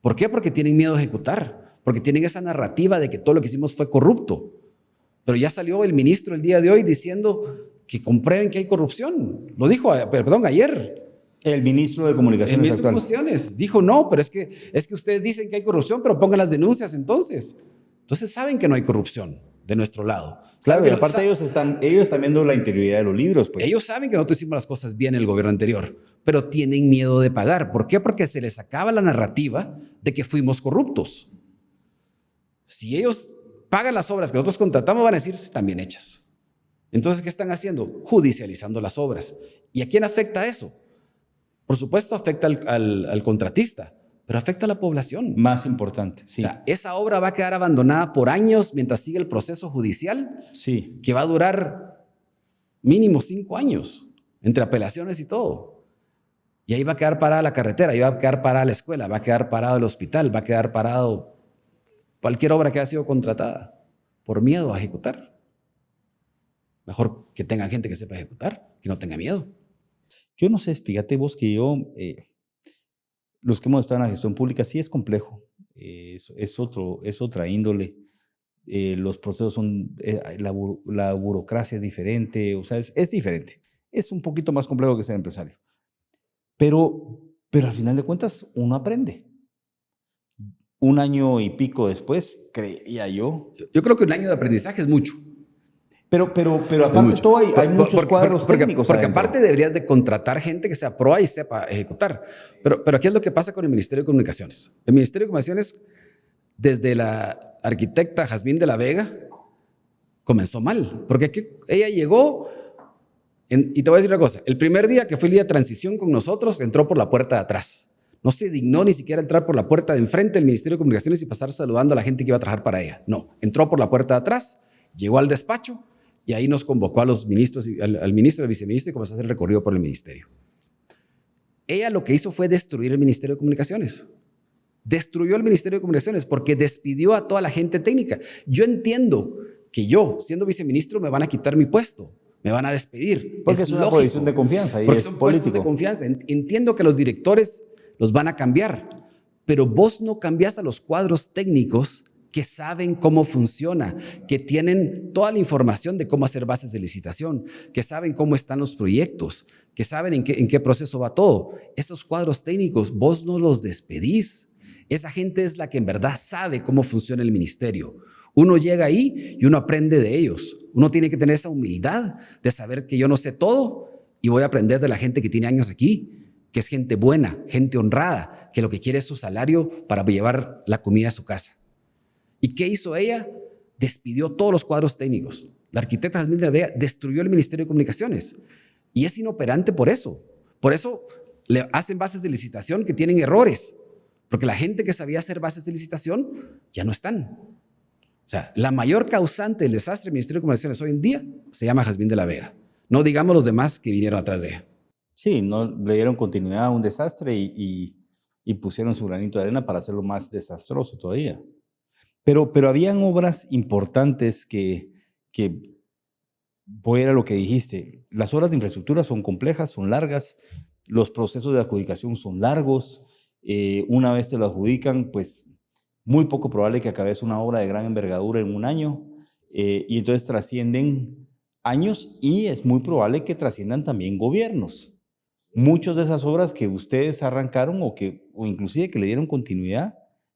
¿Por qué? Porque tienen miedo a ejecutar. Porque tienen esa narrativa de que todo lo que hicimos fue corrupto. Pero ya salió el ministro el día de hoy diciendo que comprueben que hay corrupción. Lo dijo, perdón, ayer. El ministro de Comunicaciones El ministro de actual. Comunicaciones dijo, no, pero es que ustedes dicen que hay corrupción, pero pongan las denuncias entonces. Entonces saben que no hay corrupción de nuestro lado. Claro, Saben y que aparte ellos están viendo la interioridad de los libros, pues. ellos saben que nosotros hicimos las cosas bien en el gobierno anterior, pero tienen miedo de pagar. ¿Por qué? Porque se les acaba la narrativa de que fuimos corruptos. Si ellos pagan las obras que nosotros contratamos, van a decir, están bien hechas. Entonces, ¿qué están haciendo? Judicializando las obras. ¿Y a quién afecta eso? Por supuesto, afecta al contratista, pero afecta a la población. Más importante, sí. O sea, esa obra va a quedar abandonada por años mientras sigue el proceso judicial, Sí. que va a durar mínimo 5 años, entre apelaciones y todo. Y ahí va a quedar parada la carretera, ahí va a quedar parada la escuela, va a quedar parado el hospital, va a quedar parado cualquier obra que haya sido contratada por miedo a ejecutar. Mejor que tengan gente que sepa ejecutar, que no tenga miedo. Yo no sé, fíjate vos que los que hemos estado en la gestión pública, sí es complejo. Es otra índole. Los procesos son, la burocracia es diferente, o sea, es diferente. Es un poquito más complejo que ser empresario. Pero al final de cuentas, uno aprende. Un año y pico después, creía yo. Yo creo que un año de aprendizaje es mucho. Pero aparte de todo, hay muchos cuadros técnicos porque adentro. aparte deberías de contratar gente que sea proa y sepa ejecutar. Pero ¿qué es lo que pasa con el Ministerio de Comunicaciones? El Ministerio de Comunicaciones, desde la arquitecta Jazmín de la Vega, comenzó mal. Porque ella llegó, y te voy a decir una cosa, el primer día que fue el día de transición con nosotros, entró por la puerta de atrás. No se dignó ni siquiera entrar por la puerta de enfrente del Ministerio de Comunicaciones y pasar saludando a la gente que iba a trabajar para ella. No, entró por la puerta de atrás, llegó al despacho, y ahí nos convocó a los ministros, al ministro y al viceministro y comenzó a hacer el recorrido por el ministerio. Ella lo que hizo fue destruir el Ministerio de Comunicaciones. Destruyó el Ministerio de Comunicaciones porque despidió a toda la gente técnica. Yo entiendo que yo, siendo viceministro, me van a quitar mi puesto, me van a despedir. Porque es una lógico, posición de confianza y porque es son político. puestos de confianza. Entiendo que los directores los van a cambiar, pero vos no cambiás a los cuadros técnicos que saben cómo funciona, que tienen toda la información de cómo hacer bases de licitación, que saben cómo están los proyectos, que saben en qué proceso va todo. Esos cuadros técnicos, vos no los despedís. Esa gente es la que en verdad sabe cómo funciona el ministerio. Uno llega ahí y uno aprende de ellos. Uno tiene que tener esa humildad de saber que yo no sé todo y voy a aprender de la gente que tiene años aquí, que es gente buena, gente honrada, que lo que quiere es su salario para llevar la comida a su casa. ¿Y qué hizo ella? Despidió todos los cuadros técnicos. La arquitecta Jazmín de la Vega destruyó el Ministerio de Comunicaciones y es inoperante por eso. Por eso le hacen bases de licitación que tienen errores, porque la gente que sabía hacer bases de licitación ya no están. O sea, la mayor causante del desastre del Ministerio de Comunicaciones hoy en día se llama Jazmín de la Vega. No digamos los demás que vinieron atrás de ella. Sí, no le dieron continuidad a un desastre y pusieron su granito de arena para hacerlo más desastroso todavía. Pero habían obras importantes que voy a ir a lo que dijiste. Las obras de infraestructura son complejas, son largas, los procesos de adjudicación son largos. Una vez te lo adjudican, pues muy poco probable que acabes una obra de gran envergadura en un año, y entonces trascienden años y es muy probable que trasciendan también gobiernos. Muchas de esas obras que ustedes arrancaron o inclusive que le dieron continuidad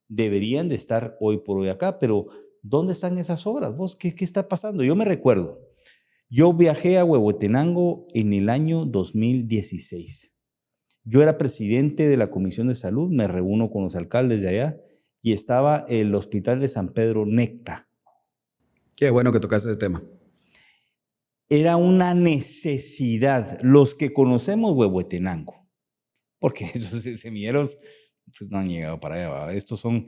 deberían de estar hoy por hoy acá, pero ¿dónde están esas obras? ¿Vos qué está pasando? Yo me recuerdo, yo viajé a Huehuetenango en el año 2016. Yo era presidente de la Comisión de Salud, me reúno con los alcaldes de allá y estaba el Hospital de San Pedro Necta. Qué bueno que tocaste ese tema. era una necesidad. Los que conocemos Huehuetenango, porque esos semilleros pues, no han llegado para allá. ¿Va? Estos son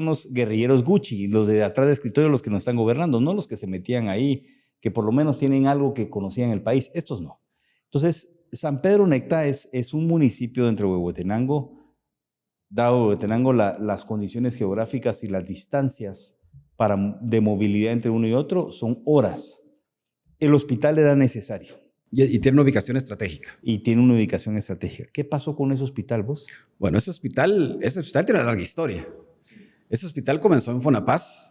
los guerrilleros Gucci, los de atrás del escritorio, los que nos están gobernando, no los que se metían ahí, que por lo menos tienen algo que conocían el país. Estos no. Entonces, San Pedro Necta es un municipio dentro de Huehuetenango, dado Huehuetenango las condiciones geográficas y las distancias de movilidad entre uno y otro son horas. El hospital era necesario. Y tiene una ubicación estratégica. Y tiene una ubicación estratégica. ¿Qué pasó con ese hospital, vos? Bueno, ese hospital tiene una larga historia. Ese hospital comenzó en Fonapaz.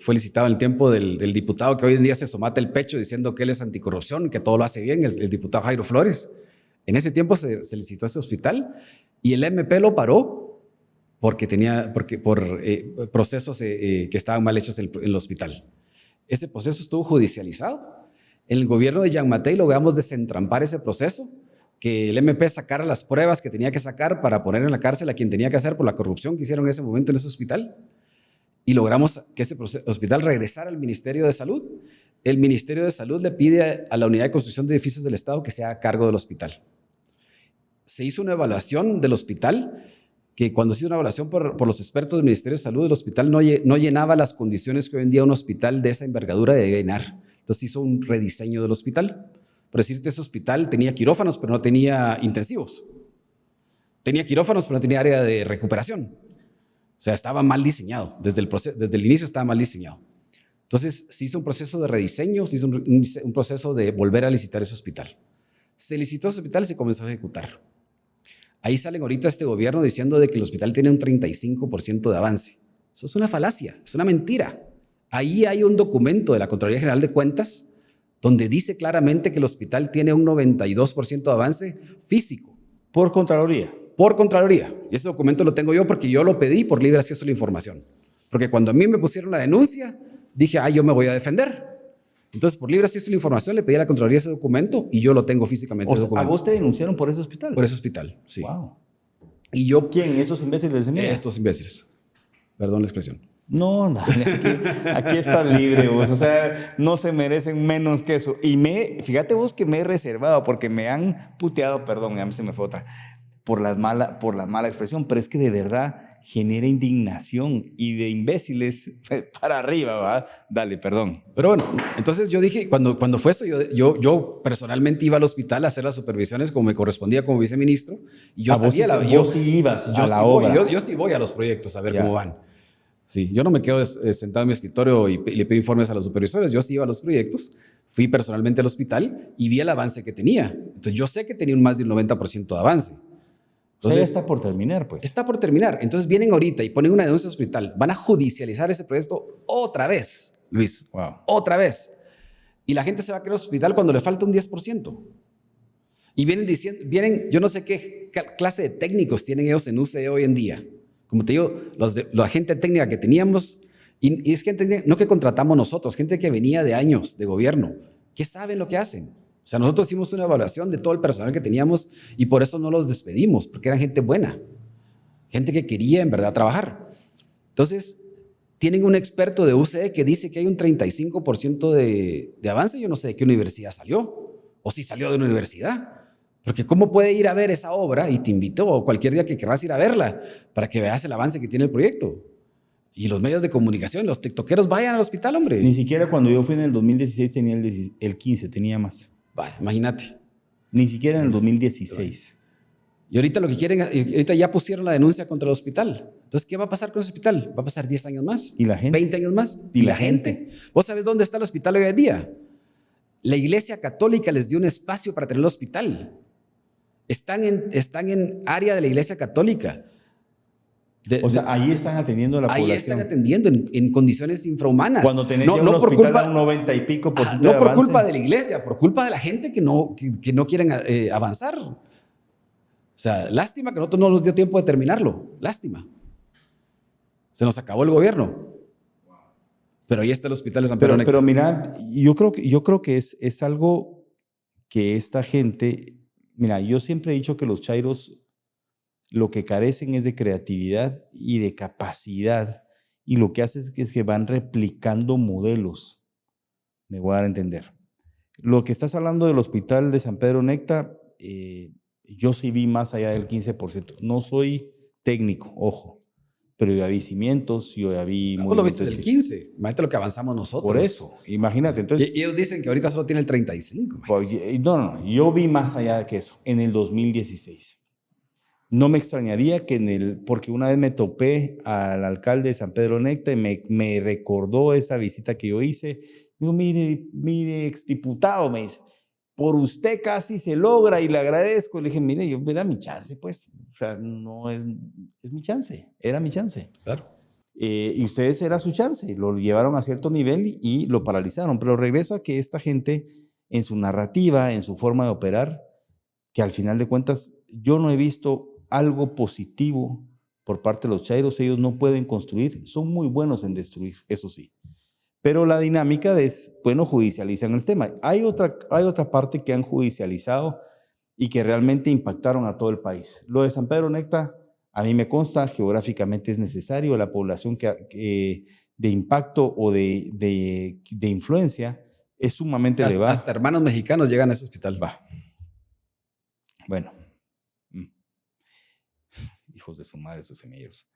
Fue licitado en el tiempo del diputado que hoy en día se somata el pecho diciendo que él es anticorrupción, que todo lo hace bien, el diputado Jairo Flores. En ese tiempo se licitó ese hospital y el MP lo paró por procesos que estaban mal hechos en el hospital. Ese proceso estuvo judicializado. En el gobierno de Jean Mattei logramos desentrampar ese proceso, que el MP sacara las pruebas que tenía que sacar para poner en la cárcel a quien tenía que hacer por la corrupción que hicieron en ese momento en ese hospital. Y logramos que ese hospital regresara al Ministerio de Salud. El Ministerio de Salud le pide a la Unidad de Construcción de Edificios del Estado que se haga cargo del hospital. Se hizo una evaluación del hospital, que cuando se hizo una evaluación por los expertos del Ministerio de Salud, el hospital no llenaba las condiciones que hoy en día un hospital de esa envergadura debe llenar. Entonces hizo un rediseño del hospital. Por decirte, ese hospital tenía quirófanos, pero no tenía intensivos. Tenía quirófanos, pero no tenía área de recuperación. O sea, estaba mal diseñado. Desde el inicio estaba mal diseñado. Entonces se hizo un proceso de rediseño, se hizo un proceso de volver a licitar ese hospital. Se licitó ese hospital y se comenzó a ejecutar. Ahí salen ahorita este gobierno diciendo de que el hospital tiene un 35% de avance. Eso es una falacia, es una mentira. Ahí hay un documento de la Contraloría General de Cuentas donde dice claramente que el hospital tiene un 92% de avance físico. ¿Por Contraloría? Por Contraloría. Y ese documento lo tengo yo porque yo lo pedí por libre acceso a la información. Porque cuando a mí me pusieron la denuncia, dije, yo me voy a defender. Entonces, por libre acceso a la información, le pedí a la Contraloría ese documento y yo lo tengo físicamente. Ese documento. ¿A vos te denunciaron por ese hospital? Por ese hospital, sí. Wow. Y yo, ¿Quién? ¿Esos imbéciles de mí? Estos imbéciles. Perdón la expresión. No, aquí está libre vos, o sea, no se merecen menos que eso. Y fíjate vos que me he reservado porque me han puteado, perdón, ya se me fue otra, por la mala expresión, pero es que de verdad genera indignación y de imbéciles para arriba, ¿va? Dale, perdón. Pero bueno, entonces yo dije, cuando fue eso, yo personalmente iba al hospital a hacer las supervisiones como me correspondía como viceministro. Y yo sabía vos sí ibas a la obra. Yo sí voy a los proyectos a ver cómo van. Sí, yo no me quedo sentado en mi escritorio y le pido informes a los supervisores. Yo sí iba a los proyectos, fui personalmente al hospital y vi el avance que tenía. Entonces yo sé que tenía más del 90% de avance. Entonces, ya está por terminar, pues. Está por terminar. Entonces vienen ahorita y ponen una denuncia al hospital. Van a judicializar ese proyecto otra vez, Luis. Wow. Otra vez. Y la gente se va a quedar al hospital cuando le falta un 10%. Y vienen, yo no sé qué clase de técnicos tienen ellos en UCE hoy en día. Como te digo, la gente técnica que teníamos, y es gente no que contratamos nosotros, gente que venía de años de gobierno, que saben lo que hacen. O sea, nosotros hicimos una evaluación de todo el personal que teníamos y por eso no los despedimos, porque eran gente buena, gente que quería en verdad trabajar. Entonces, tienen un experto de UCE que dice que hay un 35% de avance. Yo no sé de qué universidad salió, o si salió de una universidad. Porque ¿cómo puede ir a ver esa obra? Y te invito cualquier día que querrás ir a verla para que veas el avance que tiene el proyecto. Y los medios de comunicación, los tiktokeros, vayan al hospital, hombre. Ni siquiera cuando yo fui en el 2016 tenía el 15, tenía más. Vaya, imagínate. Ni siquiera en el 2016. Y ahorita lo que quieren, ahorita ya pusieron la denuncia contra el hospital. Entonces, ¿qué va a pasar con el hospital? ¿Va a pasar 10 años más? ¿Y la gente? ¿20 años más? ¿Y la gente? ¿Vos sabés dónde está el hospital hoy en día? La Iglesia Católica les dio un espacio para tener el hospital. Están en área de la Iglesia Católica. O sea, ahí están atendiendo a la población. Ahí están atendiendo en condiciones infrahumanas. Cuando tenés ya un hospital a un 90 y pico por ciento de avance. No por culpa de la iglesia, por culpa de la gente que no quieren avanzar. O sea, lástima que a nosotros no nos dio tiempo de terminarlo. Lástima. Se nos acabó el gobierno. Pero ahí está el hospital de San Pedro Necta. Pero mira, yo creo que es algo que esta gente... Mira, yo siempre he dicho que los chairos lo que carecen es de creatividad y de capacidad. Y lo que hace es que van replicando modelos. Me voy a dar a entender. Lo que estás hablando del hospital de San Pedro Necta, yo sí vi más allá del 15%. No soy técnico, ojo, pero yo ya vi cimientos, yo ya vi... Vos lo viste del 15, imagínate lo que avanzamos nosotros. Por eso, imagínate. Entonces, y ellos dicen que ahorita solo tiene el 35. No, yo vi más allá que eso, en el 2016. No me extrañaría que porque una vez me topé al alcalde de San Pedro Necta y me recordó esa visita que yo hice. Digo, mire, exdiputado, me dice, por usted casi se logra y le agradezco. Le dije, mire, yo me da mi chance, pues. O sea, no es mi chance, era mi chance. Claro. Y ustedes era su chance, lo llevaron a cierto nivel y lo paralizaron. Pero regreso a que esta gente, en su narrativa, en su forma de operar, que al final de cuentas yo no he visto algo positivo por parte de los chairos. Ellos no pueden construir, son muy buenos en destruir, eso sí. Pero la dinámica es, bueno, judicializan el tema. Hay otra parte que han judicializado y que realmente impactaron a todo el país. Lo de San Pedro Necta, a mí me consta, geográficamente es necesario, la población de impacto o de influencia es sumamente elevada. Hasta hermanos mexicanos llegan a ese hospital. Va. Bueno. Hijos de su madre, esos semilleros.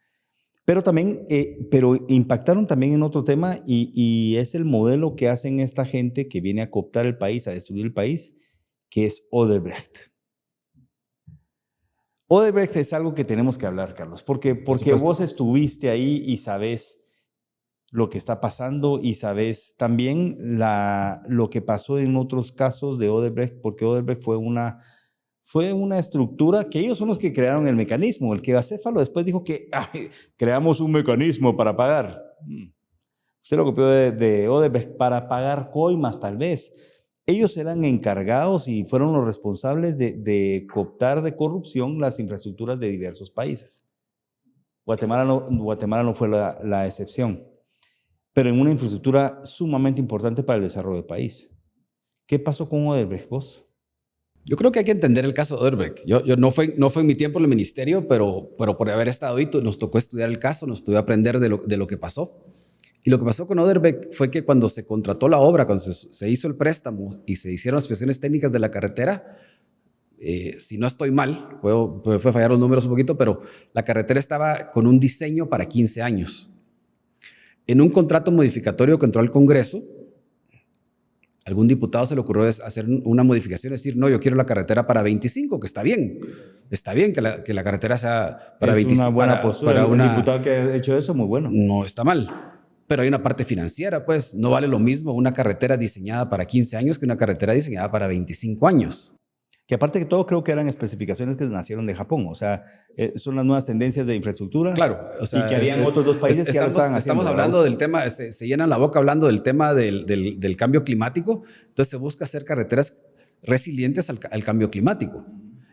Pero también, pero impactaron también en otro tema y es el modelo que hacen esta gente que viene a cooptar el país, a destruir el país, que es Odebrecht. Odebrecht es algo que tenemos que hablar, Carlos, porque vos estuviste ahí y sabes lo que está pasando y sabes también lo que pasó en otros casos de Odebrecht, porque Odebrecht fue una estructura que ellos son los que crearon el mecanismo. El que acéfalo después dijo que creamos un mecanismo para pagar. Usted lo copió de Odebrecht para pagar coimas, tal vez. Ellos eran encargados y fueron los responsables de cooptar de corrupción las infraestructuras de diversos países. Guatemala no fue la excepción, pero en una infraestructura sumamente importante para el desarrollo del país. ¿Qué pasó con Odebrecht, vos? Yo creo que hay que entender el caso de Odebrecht. Yo no fue en mi tiempo en el ministerio, pero por haber estado ahí nos tocó estudiar el caso, nos tocó aprender de lo que pasó. Y lo que pasó con Odebrecht fue que cuando se contrató la obra, cuando se hizo el préstamo y se hicieron las inspecciones técnicas de la carretera, si no estoy mal, fue fallar los números un poquito, pero la carretera estaba con un diseño para 15 años. En un contrato modificatorio que entró al Congreso, algún diputado se le ocurrió hacer una modificación, decir, no, yo quiero la carretera para 25, que está bien. Está bien que la carretera sea para 25. Es una buena postura. Un diputado que ha hecho eso, muy bueno. No está mal. Pero hay una parte financiera, pues. No vale lo mismo una carretera diseñada para 15 años que una carretera diseñada para 25 años. Que aparte de todo, creo que eran especificaciones que nacieron de Japón. O sea, son las nuevas tendencias de infraestructura. Claro. O sea, y que harían otros dos países que ya lo estaban haciendo. Estamos hablando del tema, se llenan la boca hablando del tema del cambio climático. Entonces se busca hacer carreteras resilientes al cambio climático.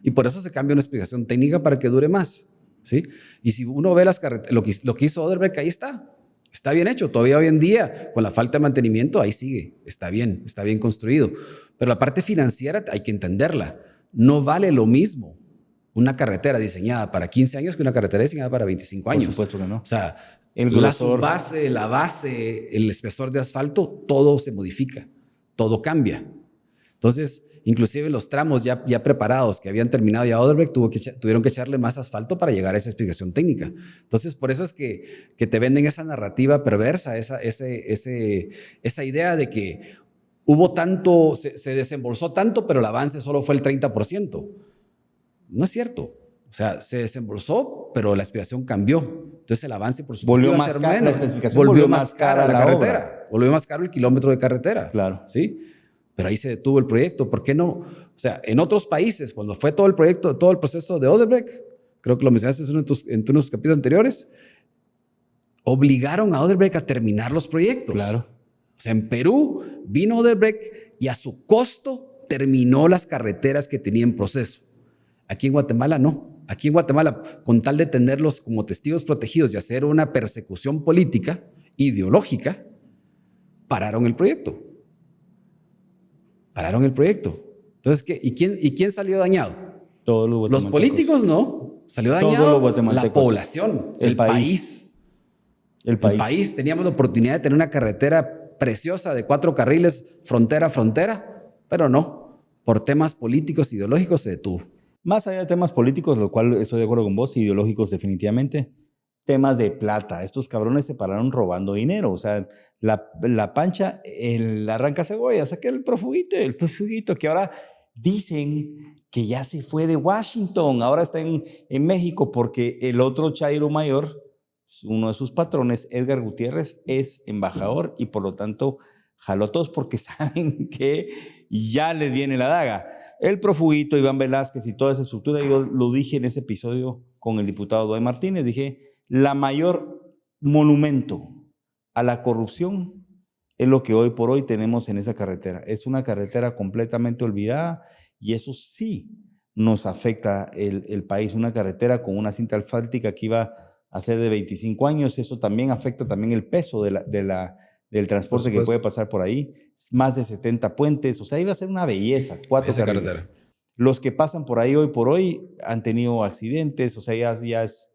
Y por eso se cambia una especificación técnica para que dure más. ¿Sí? Y si uno ve las carreteras, lo que hizo Odebrecht, ahí está. Está bien hecho. Todavía hoy en día, con la falta de mantenimiento, ahí sigue. Está bien construido. Pero la parte financiera hay que entenderla. No vale lo mismo una carretera diseñada para 15 años que una carretera diseñada para 25 años. Por supuesto que no. O sea, la subbase, la base, el espesor de asfalto, todo se modifica, todo cambia. Entonces, inclusive los tramos ya preparados que habían terminado ya Odebrecht tuvieron que echarle más asfalto para llegar a esa explicación técnica. Entonces, por eso es que te venden esa narrativa perversa, esa idea de que hubo tanto, se desembolsó tanto, pero el avance solo fue el 30%. No es cierto. O sea, se desembolsó, pero la explicación cambió. Entonces el avance, por supuesto, volvió iba a más ser cara, menos. la especificación volvió más cara la carretera. obra. Volvió más caro el kilómetro de carretera. Claro. ¿Sí? Pero ahí se detuvo el proyecto. ¿Por qué no? O sea, en otros países, cuando fue todo el proyecto, todo el proceso de Odebrecht, creo que lo mencionaste en unos capítulos anteriores, obligaron a Odebrecht a terminar los proyectos. Claro. O sea, en Perú vino Odebrecht y a su costo terminó las carreteras que tenía en proceso. Aquí en Guatemala no. Aquí en Guatemala, con tal de tenerlos como testigos protegidos y hacer una persecución política, ideológica, pararon el proyecto. Pararon el proyecto. Entonces, ¿qué? ¿Y quién salió dañado? Todos los guatemaltecos. Los políticos no. Salió dañado la población, el país. El país. Teníamos la oportunidad de tener una carretera preciosa de 4 carriles, frontera a frontera, pero no, por temas políticos, ideológicos se detuvo. Más allá de temas políticos, lo cual estoy de acuerdo con vos, ideológicos definitivamente, temas de plata. Estos cabrones se pararon robando dinero. O sea, la pancha, el arranca cebolla, saqué el profuguito que ahora dicen que ya se fue de Washington, ahora está en México porque el otro Chairo mayor, uno de sus patrones, Edgar Gutiérrez, es embajador y por lo tanto jaló a todos porque saben que ya les viene la daga. El profuguito, Iván Velázquez y toda esa estructura, yo lo dije en ese episodio con el diputado Duay Martínez, dije, la mayor monumento a la corrupción es lo que hoy por hoy tenemos en esa carretera. Es una carretera completamente olvidada y eso sí nos afecta el país. Una carretera con una cinta asfáltica que iba a ser de 25 años, eso también afecta también el peso del transporte que puede pasar por ahí. Más de 70 puentes, o sea, iba a ser una belleza. 4 carriles. Carretera. Los que pasan por ahí hoy por hoy han tenido accidentes, o sea, ya es...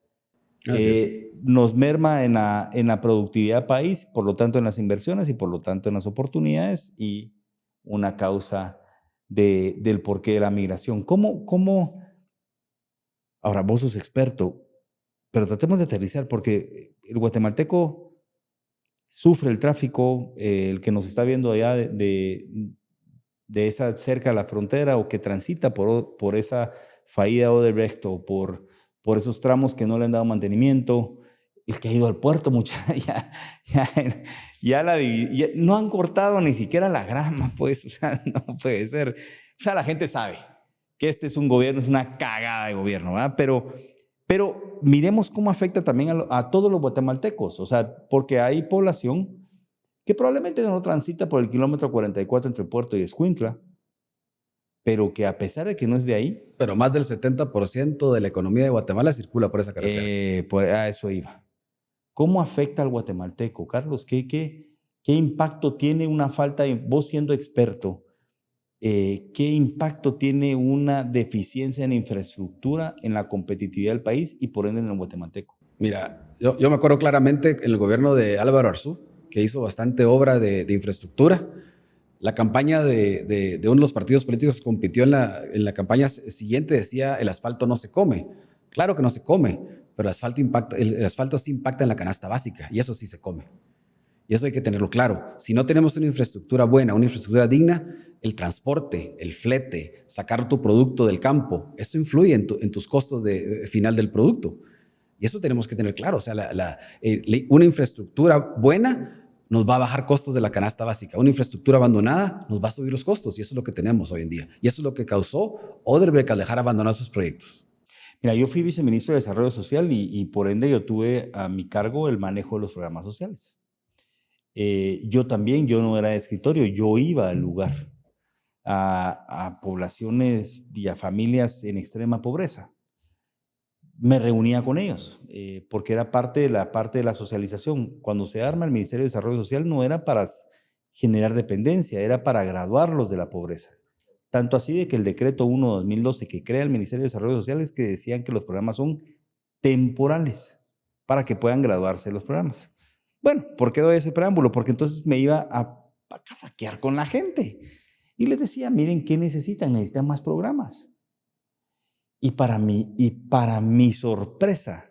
nos merma en la productividad del país, por lo tanto en las inversiones y por lo tanto en las oportunidades y una causa del porqué de la migración. ¿Cómo? Ahora, vos sos experto, pero tratemos de aterrizar porque el guatemalteco sufre el tráfico, el que nos está viendo allá de esa cerca de la frontera o que transita por esa fallida Odebrecht o por esos tramos que no le han dado mantenimiento, el que ha ido al puerto, ya no han cortado ni siquiera la grama, pues, o sea, no puede ser. O sea, la gente sabe que este es un gobierno, es una cagada de gobierno, ¿verdad? Pero miremos cómo afecta también a todos los guatemaltecos, o sea, porque hay población que probablemente no transita por el kilómetro 44 entre Puerto y Escuintla, pero que a pesar de que no es de ahí... Pero más del 70% de la economía de Guatemala circula por esa carretera. Pues a eso iba. ¿Cómo afecta al guatemalteco, Carlos? ¿Qué impacto tiene una falta, vos siendo experto, qué impacto tiene una deficiencia en infraestructura en la competitividad del país y por ende en el guatemalteco? Mira, yo me acuerdo claramente en el gobierno de Álvaro Arzú, que hizo bastante obra de infraestructura. La campaña de uno de los partidos políticos que compitió en la campaña siguiente decía, el asfalto no se come. Claro que no se come, pero el asfalto sí impacta en la canasta básica y eso sí se come. Y eso hay que tenerlo claro. Si no tenemos una infraestructura buena, una infraestructura digna, el transporte, el flete, sacar tu producto del campo, eso influye en tus costos final del producto. Y eso tenemos que tener claro. O sea, una infraestructura buena nos va a bajar costos de la canasta básica. Una infraestructura abandonada nos va a subir los costos y eso es lo que tenemos hoy en día. Y eso es lo que causó Odebrecht al dejar abandonar sus proyectos. Mira, yo fui viceministro de Desarrollo Social y por ende yo tuve a mi cargo el manejo de los programas sociales. Yo no era de escritorio, yo iba al lugar a poblaciones y a familias en extrema pobreza. Me reunía con ellos porque era parte de la socialización. Cuando se arma el Ministerio de Desarrollo Social no era para generar dependencia, era para graduarlos de la pobreza. Tanto así de que el decreto 1/2012 que crea el Ministerio de Desarrollo Social es que decían que los programas son temporales para que puedan graduarse los programas. Bueno, ¿por qué doy ese preámbulo? Porque entonces me iba a casaquear con la gente y les decía, miren, ¿qué necesitan? Necesitan más programas. Y para mi sorpresa,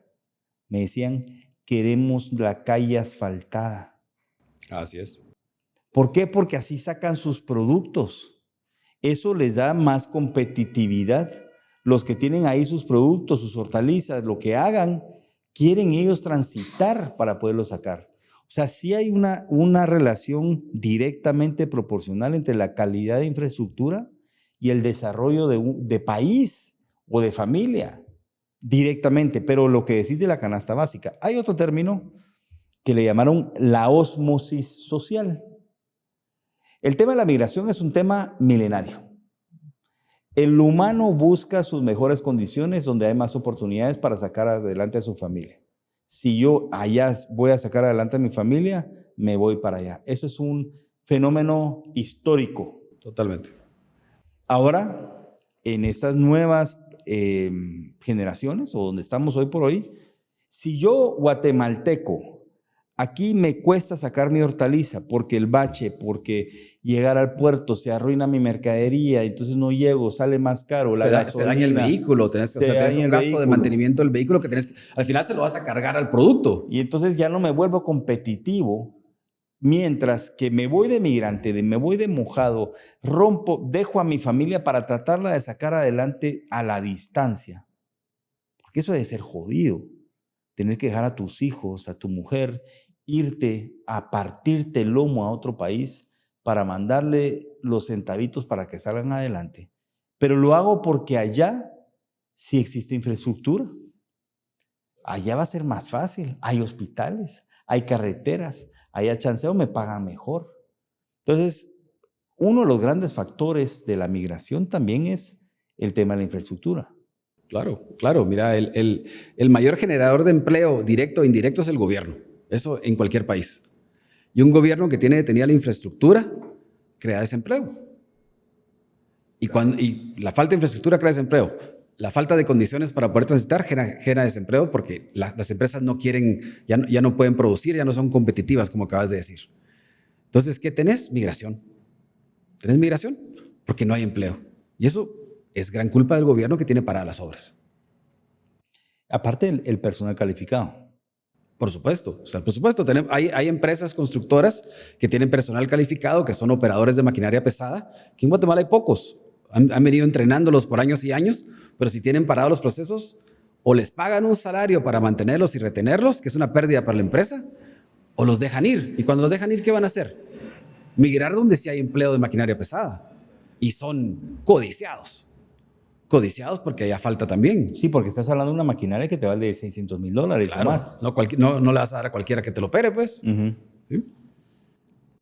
me decían, queremos la calle asfaltada. Así es. ¿Por qué? Porque así sacan sus productos. Eso les da más competitividad. Los que tienen ahí sus productos, sus hortalizas, lo que hagan, quieren ellos transitar para poderlo sacar. O sea, sí hay una relación directamente proporcional entre la calidad de infraestructura y el desarrollo de país o de familia, directamente. Pero lo que decís de la canasta básica, hay otro término que le llamaron la ósmosis social. El tema de la migración es un tema milenario. El humano busca sus mejores condiciones donde hay más oportunidades para sacar adelante a su familia. Si yo allá voy a sacar adelante a mi familia, me voy para allá. Eso es un fenómeno histórico. Totalmente. Ahora, en estas nuevas generaciones, o donde estamos hoy por hoy, si yo, guatemalteco, aquí me cuesta sacar mi hortaliza porque el bache, porque llegar al puerto se arruina mi mercadería, entonces no llego, sale más caro, la gasolina. Se daña el vehículo, tenés un gasto de mantenimiento del vehículo que al final se lo vas a cargar al producto. Y entonces ya no me vuelvo competitivo, mientras que me voy de migrante, me voy de mojado, dejo a mi familia para tratarla de sacar adelante a la distancia. Porque eso debe ser jodido, tener que dejar a tus hijos, a tu mujer, irte a partirte el lomo a otro país para mandarle los centavitos para que salgan adelante. Pero lo hago porque allá sí existe infraestructura. Allá va a ser más fácil. Hay hospitales, hay carreteras, allá chanceo me pagan mejor. Entonces, uno de los grandes factores de la migración también es el tema de la infraestructura. Claro, claro. Mira, el mayor generador de empleo directo o indirecto es el gobierno. Eso en cualquier país. Y un gobierno que tiene detenida la infraestructura crea desempleo. Y la falta de infraestructura crea desempleo. La falta de condiciones para poder transitar genera desempleo porque las empresas no quieren, ya no pueden producir, ya no son competitivas, como acabas de decir. Entonces, ¿qué tenés? Migración. ¿Tenés migración? Porque no hay empleo. Y eso es gran culpa del gobierno que tiene paradas las obras. Aparte el personal calificado. Por supuesto. O sea, por supuesto, hay empresas constructoras que tienen personal calificado, que son operadores de maquinaria pesada, que en Guatemala hay pocos. Han venido entrenándolos por años y años, pero si tienen parados los procesos, o les pagan un salario para mantenerlos y retenerlos, que es una pérdida para la empresa, o los dejan ir. Y cuando los dejan ir, ¿qué van a hacer? Migrar donde sí hay empleo de maquinaria pesada. Y son codiciados. Codiciados porque haya falta también. Sí, porque estás hablando de una maquinaria que te vale $600,000 claro, o más. No le vas a dar a cualquiera que te lo opere, pues. ¿Sí?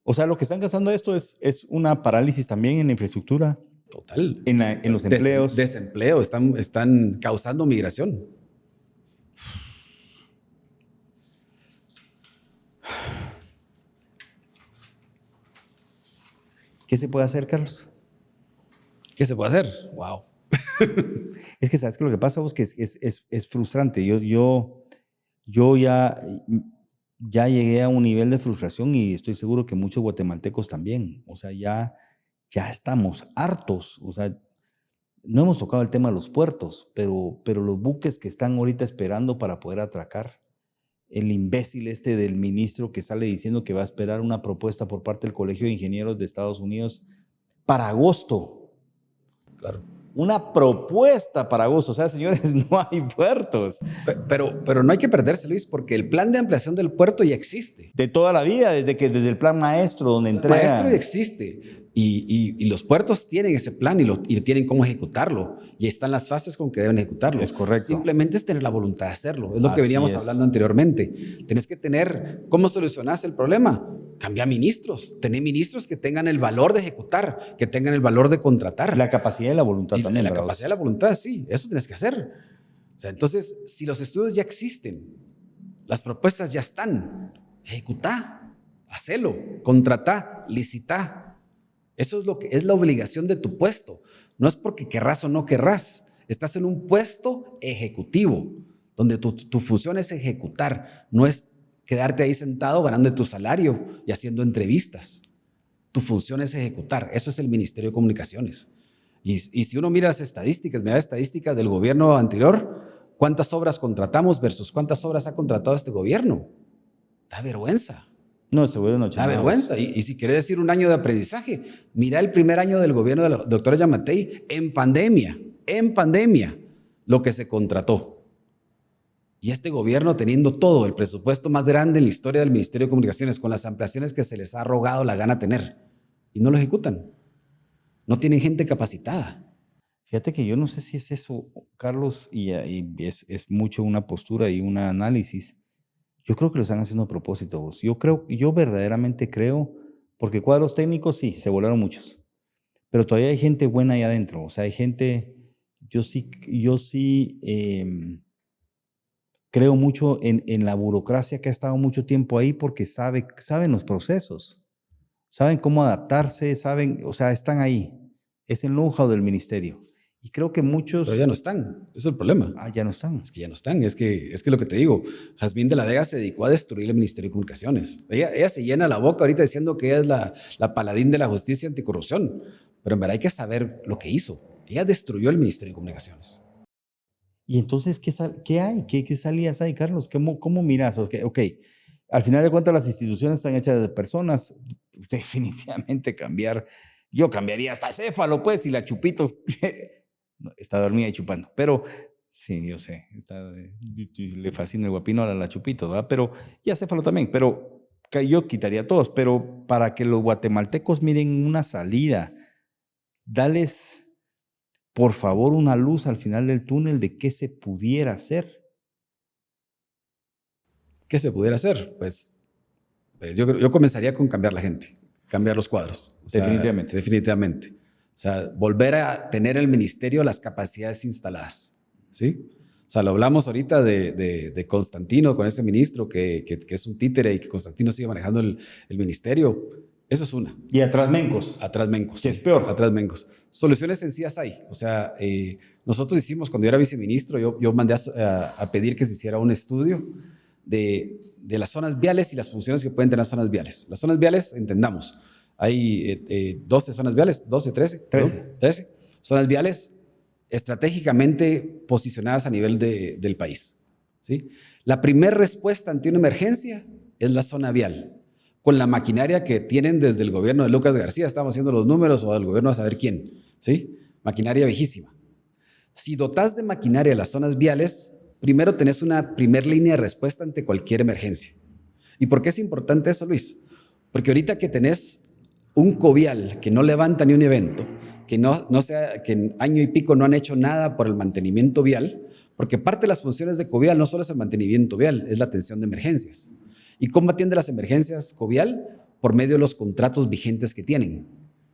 O sea, lo que están causando esto es una parálisis también en la infraestructura. Total. En los empleos. Desempleo, están causando migración. ¿Qué se puede hacer, Carlos? ¿Qué se puede hacer? Wow. Es que sabes que lo que pasa es que es frustrante. Yo ya llegué a un nivel de frustración y estoy seguro que muchos guatemaltecos también. O sea, ya estamos hartos. O sea, no hemos tocado el tema de los puertos, pero los buques que están ahorita esperando para poder atracar. El imbécil este del ministro que sale diciendo que va a esperar una propuesta por parte del Colegio de Ingenieros de Estados Unidos para agosto. Claro. Una propuesta para agosto. O sea, señores, no hay puertos. Pero no hay que perderse, Luis, porque el plan de ampliación del puerto ya existe. De toda la vida, desde el plan maestro, donde entrega. El maestro ya existe. Y los puertos tienen ese plan y tienen cómo ejecutarlo. Y están las fases con que deben ejecutarlo. Es correcto. Simplemente es tener la voluntad de hacerlo. Es lo que veníamos hablando anteriormente. Tienes que tener, ¿cómo solucionas el problema? Cambia ministros. Tener ministros que tengan el valor de ejecutar, que tengan el valor de contratar. La capacidad y la voluntad también. La capacidad y la voluntad, sí. Eso tienes que hacer. O sea, entonces, si los estudios ya existen, las propuestas ya están, ejecutá, hacelo, contratá, licitá. Eso es lo que es la obligación de tu puesto. No es porque querrás o no querrás. Estás en un puesto ejecutivo, donde tu función es ejecutar, no es quedarte ahí sentado ganando tu salario y haciendo entrevistas. Tu función es ejecutar. Eso es el Ministerio de Comunicaciones. Y si uno mira las estadísticas del gobierno anterior, ¿cuántas obras contratamos versus cuántas obras ha contratado este gobierno? Da vergüenza. No, se vuelve noche. Da vergüenza. Y si quiere decir un año de aprendizaje, mira el primer año del gobierno del doctor Yamatei en pandemia, lo que se contrató. Y este gobierno teniendo todo, el presupuesto más grande en la historia del Ministerio de Comunicaciones, con las ampliaciones que se les ha rogado la gana tener, y no lo ejecutan. No tienen gente capacitada. Fíjate que yo no sé si es eso, Carlos, y es mucho una postura y un análisis. Yo creo que lo están haciendo a propósito. Yo verdaderamente creo, porque cuadros técnicos sí, se volaron muchos, pero todavía hay gente buena ahí adentro. O sea, hay gente, yo sí creo mucho en la burocracia que ha estado mucho tiempo ahí porque saben los procesos, saben cómo adaptarse, o sea, están ahí. Es el know-how del ministerio. Y creo que muchos... Pero ya no están, ese es el problema. Ya no están. Es que ya no están, es que lo que te digo, Jazmín de la Vega se dedicó a destruir el Ministerio de Comunicaciones. Ella se llena la boca ahorita diciendo que ella es la paladín de la justicia anticorrupción, pero en verdad hay que saber lo que hizo. Ella destruyó el Ministerio de Comunicaciones. Y entonces, ¿qué hay? ¿Qué salidas hay, Carlos? ¿Cómo miras? Ok, al final de cuentas las instituciones están hechas de personas. Definitivamente yo cambiaría hasta Céfalo, pues, y la Chupitos está dormida y chupando. Pero, sí, yo sé, le fascina el guapino a la Chupitos, ¿verdad? Pero, y a Céfalo también, pero yo quitaría a todos. Pero para que los guatemaltecos miren una salida, dales, por favor, una luz al final del túnel de qué se pudiera hacer. ¿Qué se pudiera hacer? Pues yo comenzaría con cambiar la gente, cambiar los cuadros. Definitivamente. Definitivamente. O sea, volver a tener el ministerio las capacidades instaladas, ¿sí? O sea, lo hablamos ahorita de Constantino con este ministro que es un títere y que Constantino sigue manejando el ministerio. Eso es una. Y atrás Mencos. Atrás Mencos. Que es peor. Atrás Mencos. Soluciones sencillas hay. O sea, nosotros hicimos, cuando yo era viceministro, yo mandé a pedir que se hiciera un estudio de las zonas viales y las funciones que pueden tener las zonas viales. Las zonas viales, entendamos, hay 12 zonas viales, 12, 13. 13 zonas viales estratégicamente posicionadas a nivel del país, ¿sí? La primera respuesta ante una emergencia es la zona vial. Con la maquinaria que tienen desde el gobierno de Lucas García, estamos haciendo los números, o del gobierno a saber quién, ¿sí? Maquinaria viejísima. Si dotas de maquinaria las zonas viales, primero tenés una primer línea de respuesta ante cualquier emergencia. ¿Y por qué es importante eso, Luis? Porque ahorita que tenés un covial que no levanta ni un evento, que en año y pico no han hecho nada por el mantenimiento vial, porque parte de las funciones de covial no solo es el mantenimiento vial, es la atención de emergencias. ¿Y cómo atiende las emergencias covial? Por medio de los contratos vigentes que tienen.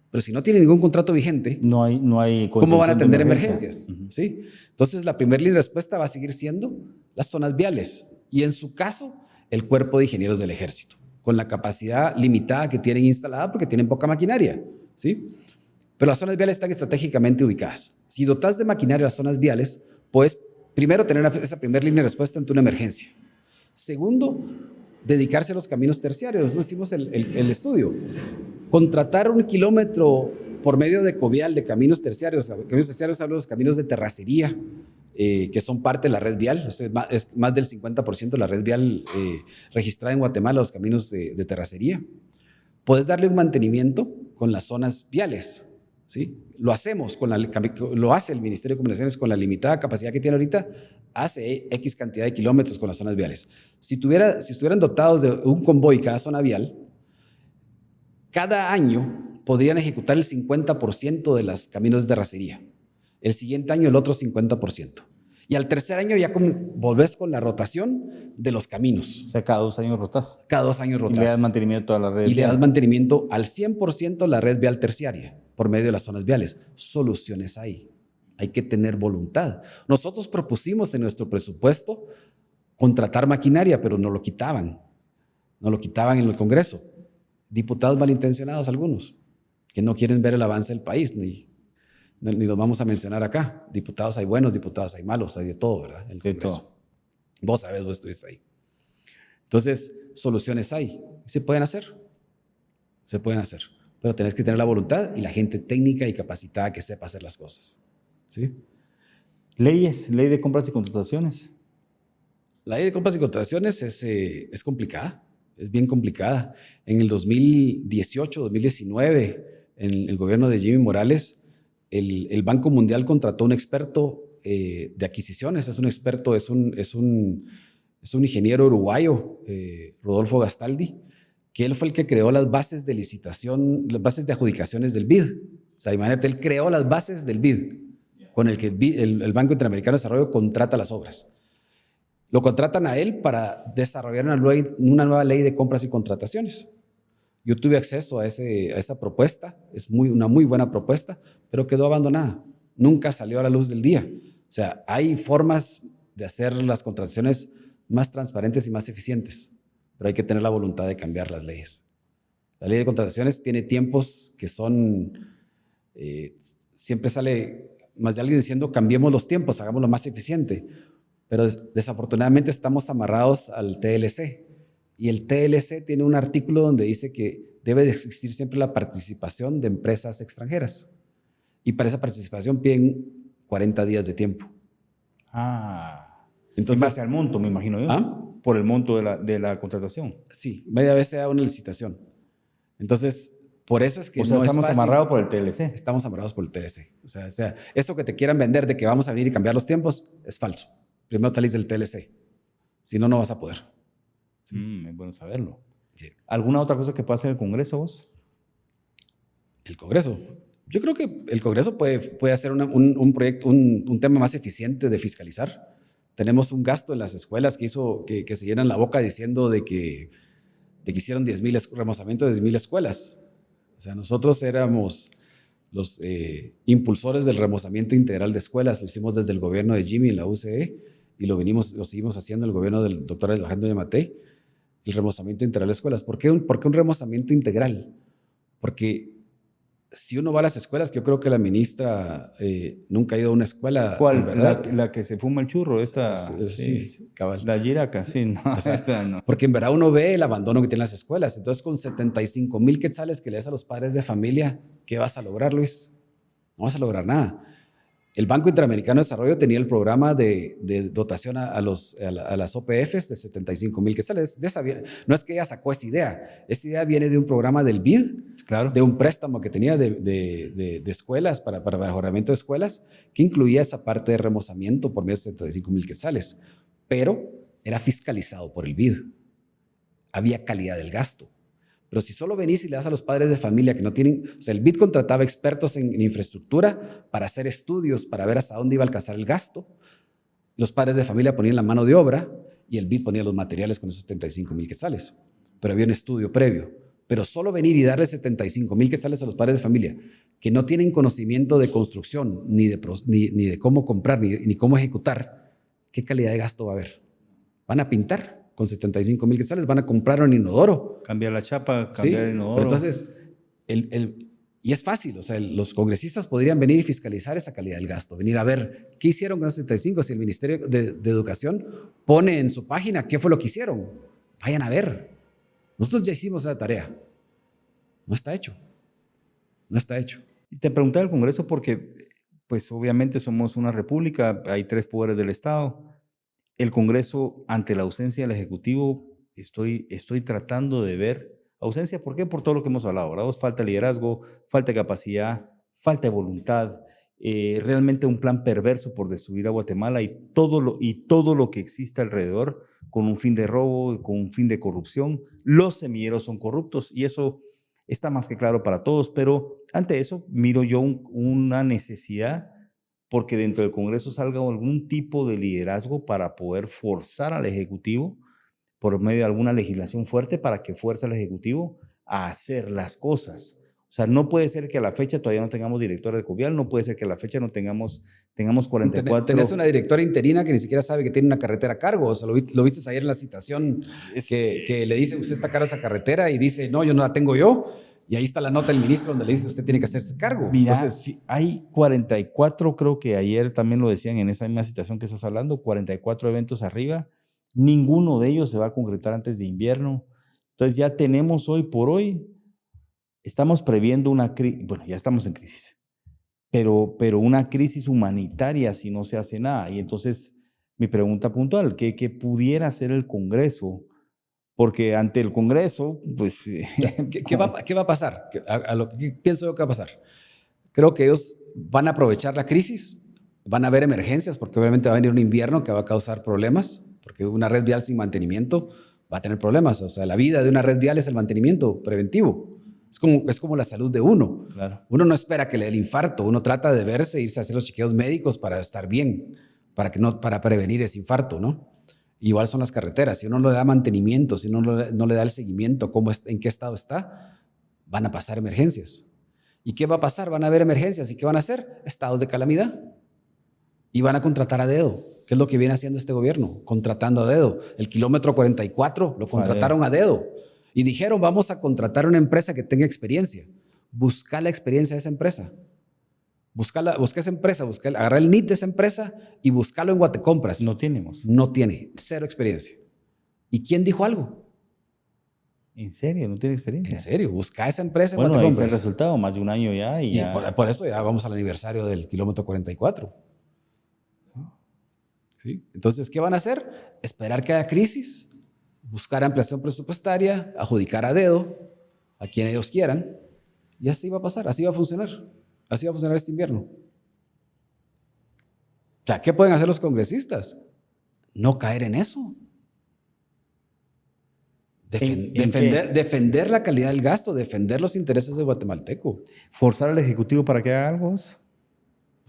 Pero si no tienen ningún contrato vigente, no hay ¿cómo van a atender emergencias? Uh-huh. ¿Sí? Entonces, la primera línea de respuesta va a seguir siendo las zonas viales y, en su caso, el cuerpo de ingenieros del ejército, con la capacidad limitada que tienen instalada porque tienen poca maquinaria, ¿sí? Pero las zonas viales están estratégicamente ubicadas. Si dotas de maquinaria las zonas viales, puedes primero tener esa primera línea de respuesta ante una emergencia. Segundo, dedicarse a los caminos terciarios. Nosotros hicimos el estudio. Contratar 1 kilómetro por medio de covial de caminos terciarios. Caminos terciarios hablo de los caminos de terracería, que son parte de la red vial. O sea, es más del 50% de la red vial registrada en Guatemala, los caminos de terracería. Puedes darle un mantenimiento con las zonas viales, ¿sí? Lo hacemos, lo hace el Ministerio de Comunicaciones con la limitada capacidad que tiene ahorita, hace X cantidad de kilómetros con las zonas viales. Si estuvieran dotados de un convoy cada zona vial, cada año podrían ejecutar el 50% de los caminos de terracería. El siguiente año el otro 50%. Y al tercer año ya volvés con la rotación de los caminos. O sea, cada 2 años rotás. Cada 2 años rotás. Y le das mantenimiento a la red vial. Y le vial. das mantenimiento al 100% a la red vial terciaria por medio de las zonas viales. Soluciones hay. Hay que tener voluntad. Nosotros propusimos en nuestro presupuesto contratar maquinaria, pero no lo quitaban. No lo quitaban en el Congreso. Diputados malintencionados algunos, que no quieren ver el avance del país, ni los vamos a mencionar acá. Diputados hay buenos, diputados hay malos, hay de todo, ¿verdad? De todo. Vos sabés, vos estuviste ahí. Entonces, soluciones hay. Se pueden hacer. Se pueden hacer. Pero tenés que tener la voluntad y la gente técnica y capacitada que sepa hacer las cosas. ¿Sí? Ley de compras y contrataciones. La ley de compras y contrataciones es complicada. Es bien complicada. En el 2018, 2019, en el gobierno de Jimmy Morales, el Banco Mundial contrató un experto de adquisiciones. Es un experto, es un ingeniero uruguayo, Rodolfo Gastaldi, que él fue el que creó las bases de licitación, las bases de adjudicaciones del BID. O sea, imagínate, él creó las bases del BID, con el que el Banco Interamericano de Desarrollo contrata las obras. Lo contratan a él para desarrollar una nueva ley de compras y contrataciones. Yo tuve acceso a esa propuesta, es una muy buena propuesta, pero quedó abandonada. Nunca salió a la luz del día. O sea, hay formas de hacer las contrataciones más transparentes y más eficientes, pero hay que tener la voluntad de cambiar las leyes. La ley de contrataciones tiene tiempos que son, siempre sale más de alguien diciendo cambiemos los tiempos, hagámoslo más eficiente. Pero desafortunadamente estamos amarrados al TLC. Y el TLC tiene un artículo donde dice que debe de existir siempre la participación de empresas extranjeras. Y para esa participación piden 40 días de tiempo. Entonces, en base al monto, me imagino yo. Por el monto de la contratación. Sí, media vez se da una licitación. Entonces, por eso es que no estamos amarrados por el TLC. Estamos amarrados por el TLC. O sea, eso que te quieran vender de que vamos a venir y cambiar los tiempos es falso. Primero te del TLC. Si no, no vas a poder. Sí. Es bueno saberlo. Sí. ¿Alguna otra cosa que pueda hacer el Congreso vos? El Congreso. Yo creo que el Congreso puede hacer un proyecto, un tema más eficiente de fiscalizar. Tenemos un gasto en las escuelas que hizo que se llenan la boca diciendo de que hicieron 10,000 remozamientos de 10,000 escuelas. O sea, nosotros éramos los impulsores del remozamiento integral de escuelas. Lo hicimos desde el gobierno de Jimmy en la UCE y lo seguimos haciendo en el gobierno del doctor Alejandro Yamatei, el remozamiento integral de escuelas. ¿Por qué un remozamiento integral? Porque si uno va a las escuelas, que yo creo que la ministra nunca ha ido a una escuela. ¿Cuál? La que se fuma el churro, esta. Sí, cabal. La Giraca, sí, no, o sea, esa no. Porque en verdad uno ve el abandono que tienen las escuelas. Entonces, con 75,000 quetzales que le das a los padres de familia, ¿qué vas a lograr, Luis? No vas a lograr nada. El Banco Interamericano de Desarrollo tenía el programa de dotación a las OPFs de 75,000 quetzales. No es que ella sacó esa idea viene de un programa del BID, claro, de un préstamo que tenía de escuelas, para mejoramiento de escuelas, que incluía esa parte de remozamiento por medio de 75,000 quetzales, pero era fiscalizado por el BID. Había calidad del gasto. Pero si solo venís y le das a los padres de familia que no tienen... O sea, el BID contrataba expertos en infraestructura para hacer estudios, para ver hasta dónde iba a alcanzar el gasto. Los padres de familia ponían la mano de obra y el BID ponía los materiales con esos 75,000 quetzales. Pero había un estudio previo. Pero solo venir y darle 75,000 quetzales a los padres de familia que no tienen conocimiento de construcción, ni de cómo comprar, ni cómo ejecutar, ¿qué calidad de gasto va a haber? Van a pintar con 75,000 quetzales, van a comprar un inodoro. Cambiar la chapa, cambiar el inodoro. Pero entonces, y es fácil, o sea, los congresistas podrían venir y fiscalizar esa calidad del gasto, venir a ver qué hicieron con los 75, si el Ministerio de Educación pone en su página qué fue lo que hicieron. Vayan a ver. Nosotros ya hicimos esa tarea. No está hecho. No está hecho. Y te preguntaba el Congreso porque, pues obviamente somos una república, hay 3 poderes del Estado. El Congreso, ante la ausencia del Ejecutivo, estoy tratando de ver ausencia. ¿Por qué? Por todo lo que hemos hablado, ¿verdad? Falta liderazgo, falta capacidad, falta de voluntad, realmente un plan perverso por destruir a Guatemala y todo lo que existe alrededor con un fin de robo, con un fin de corrupción. Los semilleros son corruptos y eso está más que claro para todos, pero ante eso miro yo una necesidad porque dentro del Congreso salga algún tipo de liderazgo para poder forzar al Ejecutivo por medio de alguna legislación fuerte para que fuerce al Ejecutivo a hacer las cosas. O sea, no puede ser que a la fecha todavía no tengamos directora de Covial, no puede ser que a la fecha no tengamos 44... Tenés una directora interina que ni siquiera sabe que tiene una carretera a cargo. O sea, lo viste ayer en la citación que le dice, usted está a cargo de esa carretera y dice, no, yo no la tengo yo. Y ahí está la nota del ministro donde le dice, usted tiene que hacerse cargo. Mira, entonces, si hay 44, creo que ayer también lo decían en esa misma citación que estás hablando, 44 eventos arriba. Ninguno de ellos se va a concretar antes de invierno. Entonces ya tenemos hoy por hoy, estamos previendo una crisis, bueno, ya estamos en crisis, pero una crisis humanitaria si no se hace nada. Y entonces mi pregunta puntual, ¿qué pudiera hacer el Congreso? Porque ante el Congreso, pues... ¿Qué va a pasar? ¿Qué pienso yo que va a pasar? Creo que ellos van a aprovechar la crisis, van a haber emergencias, porque obviamente va a venir un invierno que va a causar problemas, porque una red vial sin mantenimiento va a tener problemas. O sea, la vida de una red vial es el mantenimiento preventivo. Es como la salud de uno. Claro. Uno no espera que le dé el infarto, uno trata de verse, irse a hacer los chequeos médicos para estar bien, para prevenir ese infarto, ¿no? Igual son las carreteras. Si uno no le da mantenimiento, si uno no le da el seguimiento, en qué estado está, van a pasar emergencias. ¿Y qué va a pasar? Van a haber emergencias. ¿Y qué van a hacer? Estados de calamidad. Y van a contratar a dedo. ¿Qué es lo que viene haciendo este gobierno? Contratando a dedo. El kilómetro 44 lo contrataron a dedo. Y dijeron, vamos a contratar una empresa que tenga experiencia. Busca la experiencia de esa empresa. Busca esa empresa, agarrar el NIT de esa empresa y buscarlo en Guatecompras. No tenemos. No tiene, cero experiencia. ¿Y quién dijo algo? ¿En serio? ¿No tiene experiencia? En serio, busca esa empresa en Bueno, ahí está el Guatecompras. resultado, más de un año ya. Y por eso ya vamos al aniversario del kilómetro 44. ¿Sí? Entonces, ¿qué van a hacer? Esperar que haya crisis, buscar ampliación presupuestaria, adjudicar a dedo a quien ellos quieran, y así va a pasar, así va a funcionar. Así va a funcionar este invierno. O sea, ¿qué pueden hacer los congresistas? No caer en eso. Defender la calidad del gasto, defender los intereses del guatemalteco. ¿Forzar al Ejecutivo para que haga algo?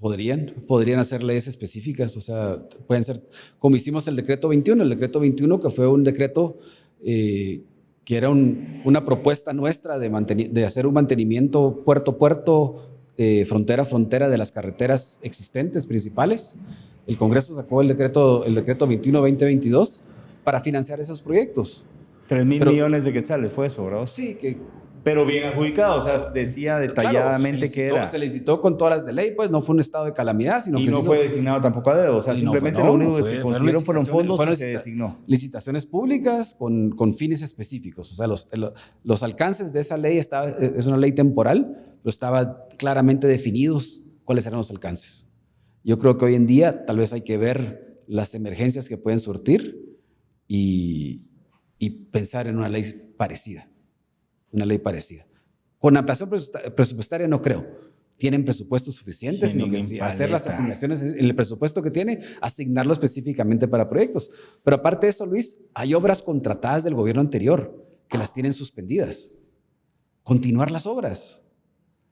Podrían hacer leyes específicas, o sea, pueden ser, como hicimos el decreto 21, que fue un decreto que era una propuesta nuestra de hacer un mantenimiento puerto a puerto, frontera a frontera de las carreteras existentes principales. El Congreso sacó el decreto 21-2022 para financiar esos proyectos. 3,000 millones de quetzales fue eso, ¿verdad? Sí, pero bien adjudicado, o sea, decía detalladamente que era. Se licitó con todas las de ley, pues no fue un estado de calamidad, sino y que no fue designado tampoco a dedo, o sea, simplemente lo único que se consiguieron fueron fondos y se designó. Licitaciones públicas con fines específicos, o sea, los alcances de esa ley es una ley temporal, pero estaba claramente definidos cuáles eran los alcances. Yo creo que hoy en día tal vez hay que ver las emergencias que pueden surtir y pensar en una ley parecida. Una ley parecida. Con ampliación presupuestaria no creo. Tienen presupuestos suficientes, sino que hacer las asignaciones en el presupuesto que tiene, asignarlo específicamente para proyectos. Pero aparte de eso, Luis, hay obras contratadas del gobierno anterior que las tienen suspendidas. Continuar las obras.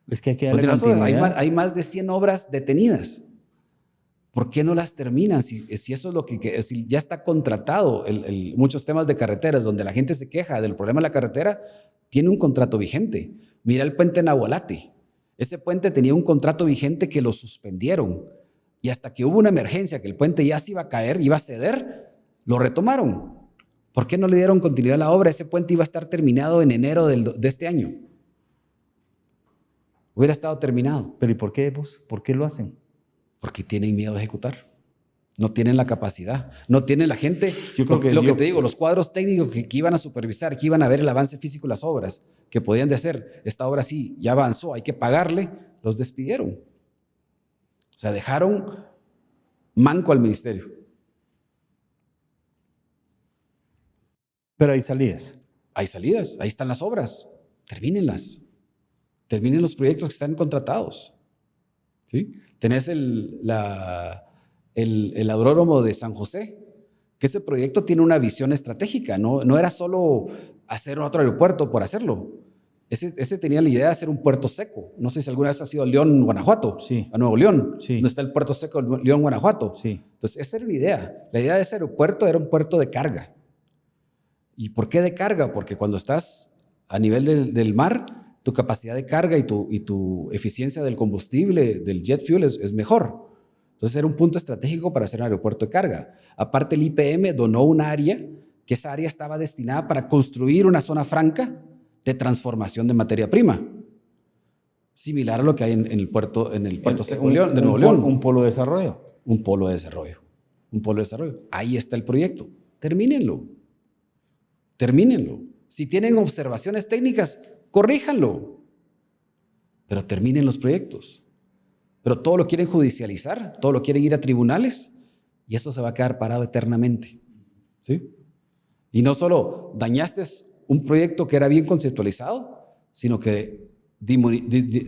Es que hay que darle continuidad. Hay más de 100 obras detenidas. ¿Por qué no las terminan? Si eso es lo si ya está contratado, muchos temas de carreteras donde la gente se queja del problema de la carretera, tiene un contrato vigente. Mira el puente Nahualate. Ese puente tenía un contrato vigente que lo suspendieron. Y hasta que hubo una emergencia, que el puente ya se iba a caer, iba a ceder, lo retomaron. ¿Por qué no le dieron continuidad a la obra? Ese puente iba a estar terminado en enero de este año. Hubiera estado terminado. ¿Pero y por qué, vos? ¿Por qué lo hacen? Porque tienen miedo de ejecutar. No tienen la capacidad. No tienen la gente. Yo creo que que te digo, los cuadros técnicos que iban a supervisar, que iban a ver el avance físico de las obras, que podían de hacer, esta obra sí, ya avanzó, hay que pagarle, los despidieron. O sea, dejaron manco al ministerio. Pero hay salidas. Hay salidas, ahí están las obras. Termínenlas. Terminen los proyectos que están contratados. ¿Sí? Tenés el aeródromo de San José, que ese proyecto tiene una visión estratégica, no era solo hacer otro aeropuerto por hacerlo. Ese tenía la idea de hacer un puerto seco. No sé si alguna vez has ido a León, Guanajuato, sí. A Nuevo León, sí. donde está el puerto seco de León, Guanajuato. Sí. Entonces, esa era una idea. La idea de ese aeropuerto era un puerto de carga. ¿Y por qué de carga? Porque cuando estás a nivel del mar, tu capacidad de carga y tu eficiencia del combustible, del jet fuel, es mejor. Entonces era un punto estratégico para hacer un aeropuerto de carga. Aparte, el IPM donó un área, que esa área estaba destinada para construir una zona franca de transformación de materia prima. Similar a lo que hay en el puerto seco de Nuevo León. Un polo de desarrollo. Un polo de desarrollo. Un polo de desarrollo. Ahí está el proyecto. Termínenlo. Termínenlo. Si tienen observaciones técnicas, corríjanlo. Pero terminen los proyectos. Pero todo lo quieren judicializar, todo lo quieren ir a tribunales y eso se va a quedar parado eternamente. ¿Sí? Y no solo dañaste un proyecto que era bien conceptualizado, sino que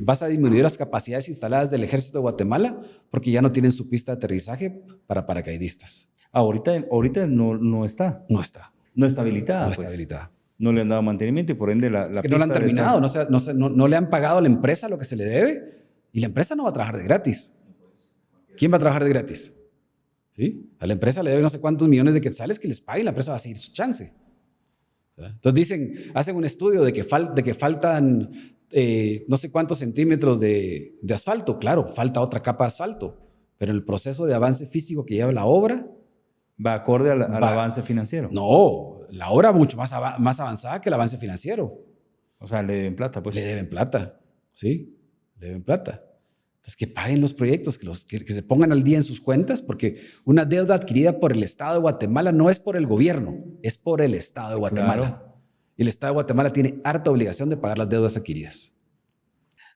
vas a disminuir las capacidades instaladas del Ejército de Guatemala porque ya no tienen su pista de aterrizaje para paracaidistas. Ahorita no está. No está. No está habilitada. No está habilitada. No le han dado mantenimiento y por ende la es que no la han terminado, no le han pagado a la empresa lo que se le debe y la empresa no va a trabajar de gratis. ¿Quién va a trabajar de gratis? ¿Sí? A la empresa le debe no sé cuántos millones de quetzales que les paguen, la empresa va a seguir su chance. Entonces hacen un estudio de que faltan no sé cuántos centímetros de asfalto. Claro, falta otra capa de asfalto, pero el proceso de avance físico que lleva la obra va acorde al avance financiero. No, la obra mucho más avanzada que el avance financiero. O sea, le deben plata, pues. Le deben plata, sí, le deben plata. Entonces, que paguen los proyectos, que se pongan al día en sus cuentas, porque una deuda adquirida por el Estado de Guatemala no es por el gobierno, es por el Estado de Guatemala. Claro. Y el Estado de Guatemala tiene harta obligación de pagar las deudas adquiridas.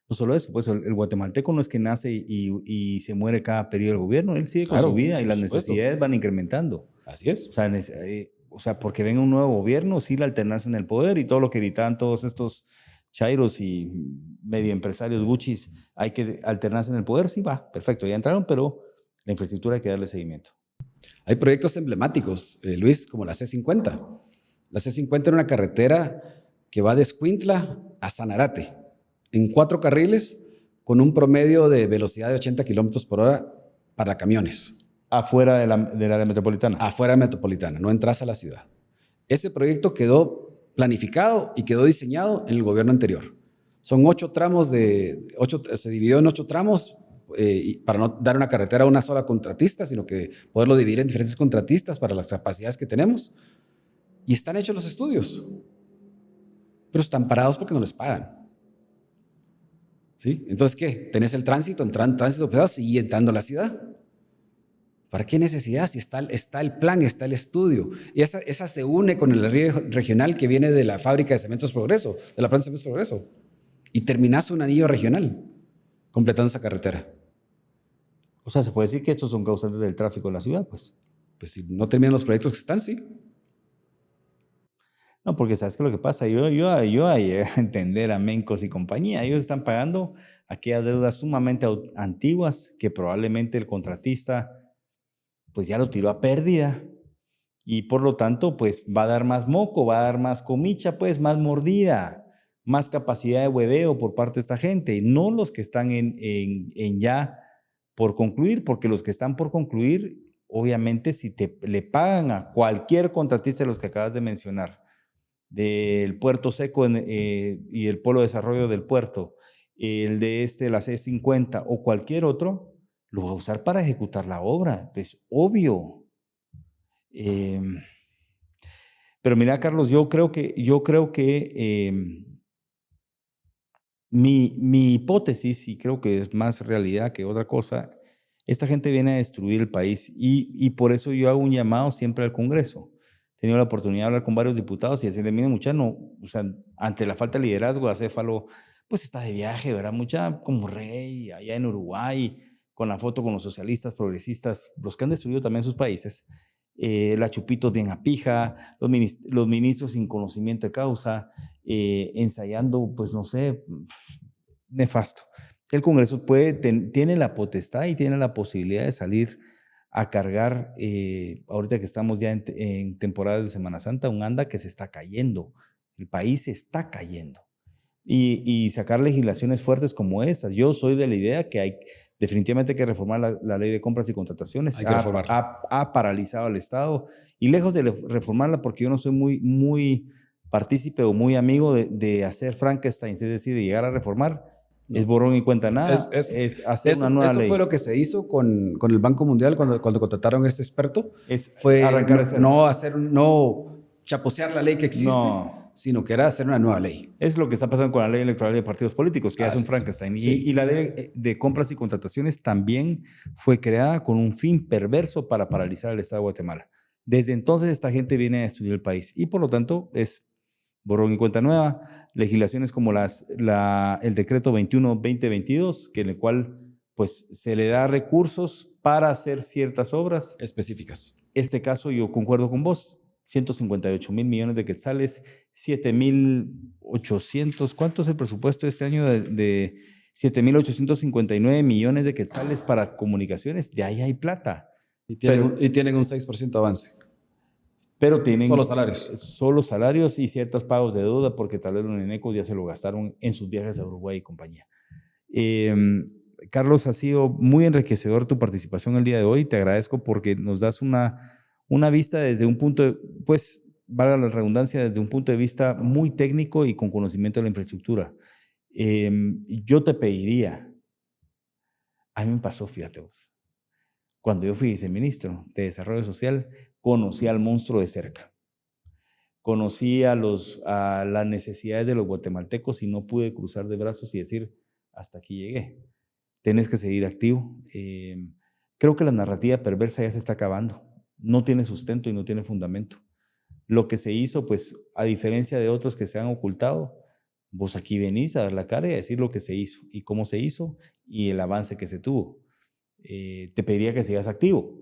No solo eso, pues el guatemalteco no es que nace y se muere cada periodo del gobierno, él sigue con su vida y las necesidades van incrementando. Así es. O sea, porque venga un nuevo gobierno, sí la alternancia en el poder y todo lo que gritaban todos estos chairos y medio empresarios Gucci's, hay que alternarse en el poder, sí va, perfecto, ya entraron, pero la infraestructura hay que darle seguimiento. Hay proyectos emblemáticos, Luis, como la C50. La C50 era una carretera que va de Escuintla a Sanarate, en 4 carriles, con un promedio de velocidad de 80 kilómetros por hora para camiones. Afuera del área metropolitana. Afuera metropolitana, no entras a la ciudad. Ese proyecto quedó planificado y quedó diseñado en el gobierno anterior. Son 8 tramos se dividió en 8 tramos para no dar una carretera a una sola contratista, sino que poderlo dividir en diferentes contratistas para las capacidades que tenemos. Y están hechos los estudios, pero están parados porque no les pagan. ¿Sí? Entonces, ¿qué? Tenés el tránsito, tránsito pesado, sigue entrando a la ciudad. ¿Para qué necesidad? Si está el plan, está el estudio. Y esa se une con el río regional que viene de la fábrica de Cementos Progreso, de la planta de Cementos Progreso. Y terminás un anillo regional completando esa carretera. O sea, se puede decir que estos son causantes del tráfico en la ciudad, pues. Pues si no terminan los proyectos que están, sí. No, porque sabes que lo que pasa, yo llegué a entender a Mencos y compañía, ellos están pagando aquellas deudas sumamente antiguas que probablemente el contratista pues ya lo tiró a pérdida y por lo tanto pues va a dar más moco, va a dar más comicha, pues más mordida, más capacidad de hueveo por parte de esta gente, no los que están en ya por concluir, porque los que están por concluir, obviamente si le pagan a cualquier contratista de los que acabas de mencionar, del Puerto Seco y el Polo de Desarrollo del Puerto, el de la C50 o cualquier otro, lo va a usar para ejecutar la obra, pues obvio. Pero mira, Carlos, yo creo que mi hipótesis, y creo que es más realidad que otra cosa, esta gente viene a destruir el país y por eso yo hago un llamado siempre al Congreso. He tenido la oportunidad de hablar con varios diputados y decirle, miren, mucha, no, o sea, ante la falta de liderazgo, Acéfalo, pues está de viaje, ¿verdad? Mucha como rey allá en Uruguay, con la foto con los socialistas, progresistas, los que han destruido también sus países, la Chupitos bien a pija, los ministros sin conocimiento de causa, ensayando, pues no sé, nefasto. El Congreso tiene la potestad y tiene la posibilidad de salir a cargar, ahorita que estamos ya en temporadas de Semana Santa, un anda que se está cayendo. El país se está cayendo. Y sacar legislaciones fuertes como esas. Yo soy de la idea que hay definitivamente que reformar la ley de compras y contrataciones. Hay que reformarla. Ha paralizado al Estado. Y lejos de reformarla, porque yo no soy muy partícipe o muy amigo de hacer Frankenstein, es decir, de llegar a reformar, no. Es borrón y cuenta nada, es hacer una nueva ley. Eso fue lo que se hizo con el Banco Mundial cuando contrataron a este experto. Fue arrancar no chaposear la ley que existe, sino que era hacer una nueva ley. Es lo que está pasando con la ley electoral de partidos políticos, que es un Frankenstein. Sí. Y la ley de compras y contrataciones también fue creada con un fin perverso para paralizar el Estado de Guatemala. Desde entonces esta gente viene a destruir el país y por lo tanto es borrón y cuenta nueva. Legislaciones como el decreto 21-2022, que en el cual pues, se le da recursos para hacer ciertas obras específicas. Este caso yo concuerdo con vos, 158,000 millones de quetzales, 7,800, ¿cuánto es el presupuesto de este año? De 7,859 millones de quetzales para comunicaciones, de ahí hay plata. Y tienen un 6% de avance. Pero tienen solo salarios. Solo salarios y ciertos pagos de deuda porque tal vez los nenecos ya se lo gastaron en sus viajes a Uruguay y compañía. Carlos, ha sido muy enriquecedor tu participación el día de hoy. Te agradezco porque nos das una vista desde un punto, pues, valga la redundancia, desde un punto de vista muy técnico y con conocimiento de la infraestructura. Yo te pediría, a mí me pasó, fíjate vos, cuando yo fui viceministro de Desarrollo Social, conocí al monstruo de cerca. Conocí a las necesidades de los guatemaltecos y no pude cruzar de brazos y decir, hasta aquí llegué. tenés que seguir activo. Creo que la narrativa perversa ya se está acabando. No tiene sustento y no tiene fundamento. Lo que se hizo, pues, a diferencia de otros que se han ocultado, vos aquí venís a dar la cara y a decir lo que se hizo y cómo se hizo y el avance que se tuvo. Te pediría que sigas activo.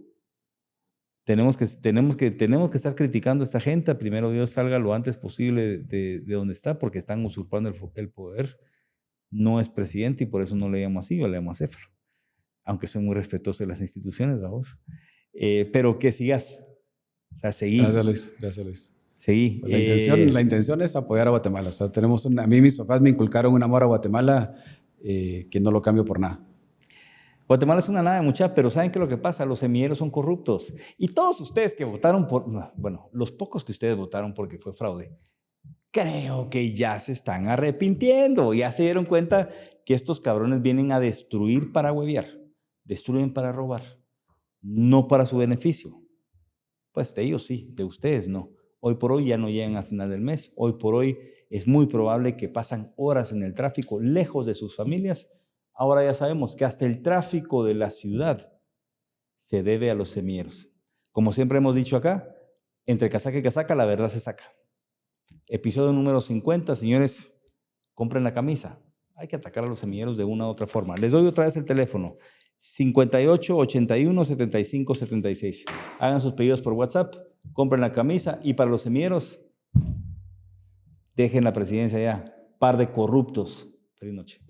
Tenemos que estar criticando a esta gente. Primero Dios salga lo antes posible de donde está, porque están usurpando el poder. No es presidente y por eso no le llamo así, yo le llamo acéfalo. Aunque soy muy respetuoso de las instituciones, vamos. Pero que sigas. O sea, seguí. Gracias, Luis. Gracias, Luis. Seguí. Pues la intención es apoyar a Guatemala. O sea, a mí mis papás me inculcaron un amor a Guatemala que no lo cambio por nada. Guatemala es una nada, mucha, pero ¿saben qué es lo que pasa? Los semilleros son corruptos. Y todos ustedes que votaron bueno, los pocos que ustedes votaron porque fue fraude, creo que ya se están arrepintiendo. Ya se dieron cuenta que estos cabrones vienen a destruir para huevear, destruyen para robar, no para su beneficio. Pues de ellos sí, de ustedes no. Hoy por hoy ya no llegan al final del mes. Hoy por hoy es muy probable que pasan horas en el tráfico, lejos de sus familias. Ahora ya sabemos que hasta el tráfico de la ciudad se debe a los semilleros. Como siempre hemos dicho acá, entre casaca y casaca la verdad se saca. Episodio número 50, señores, compren la camisa. Hay que atacar a los semilleros de una u otra forma. Les doy otra vez el teléfono, 58 81 75 76. Hagan sus pedidos por WhatsApp, compren la camisa y para los semilleros, dejen la presidencia ya. Par de corruptos. Feliz noche.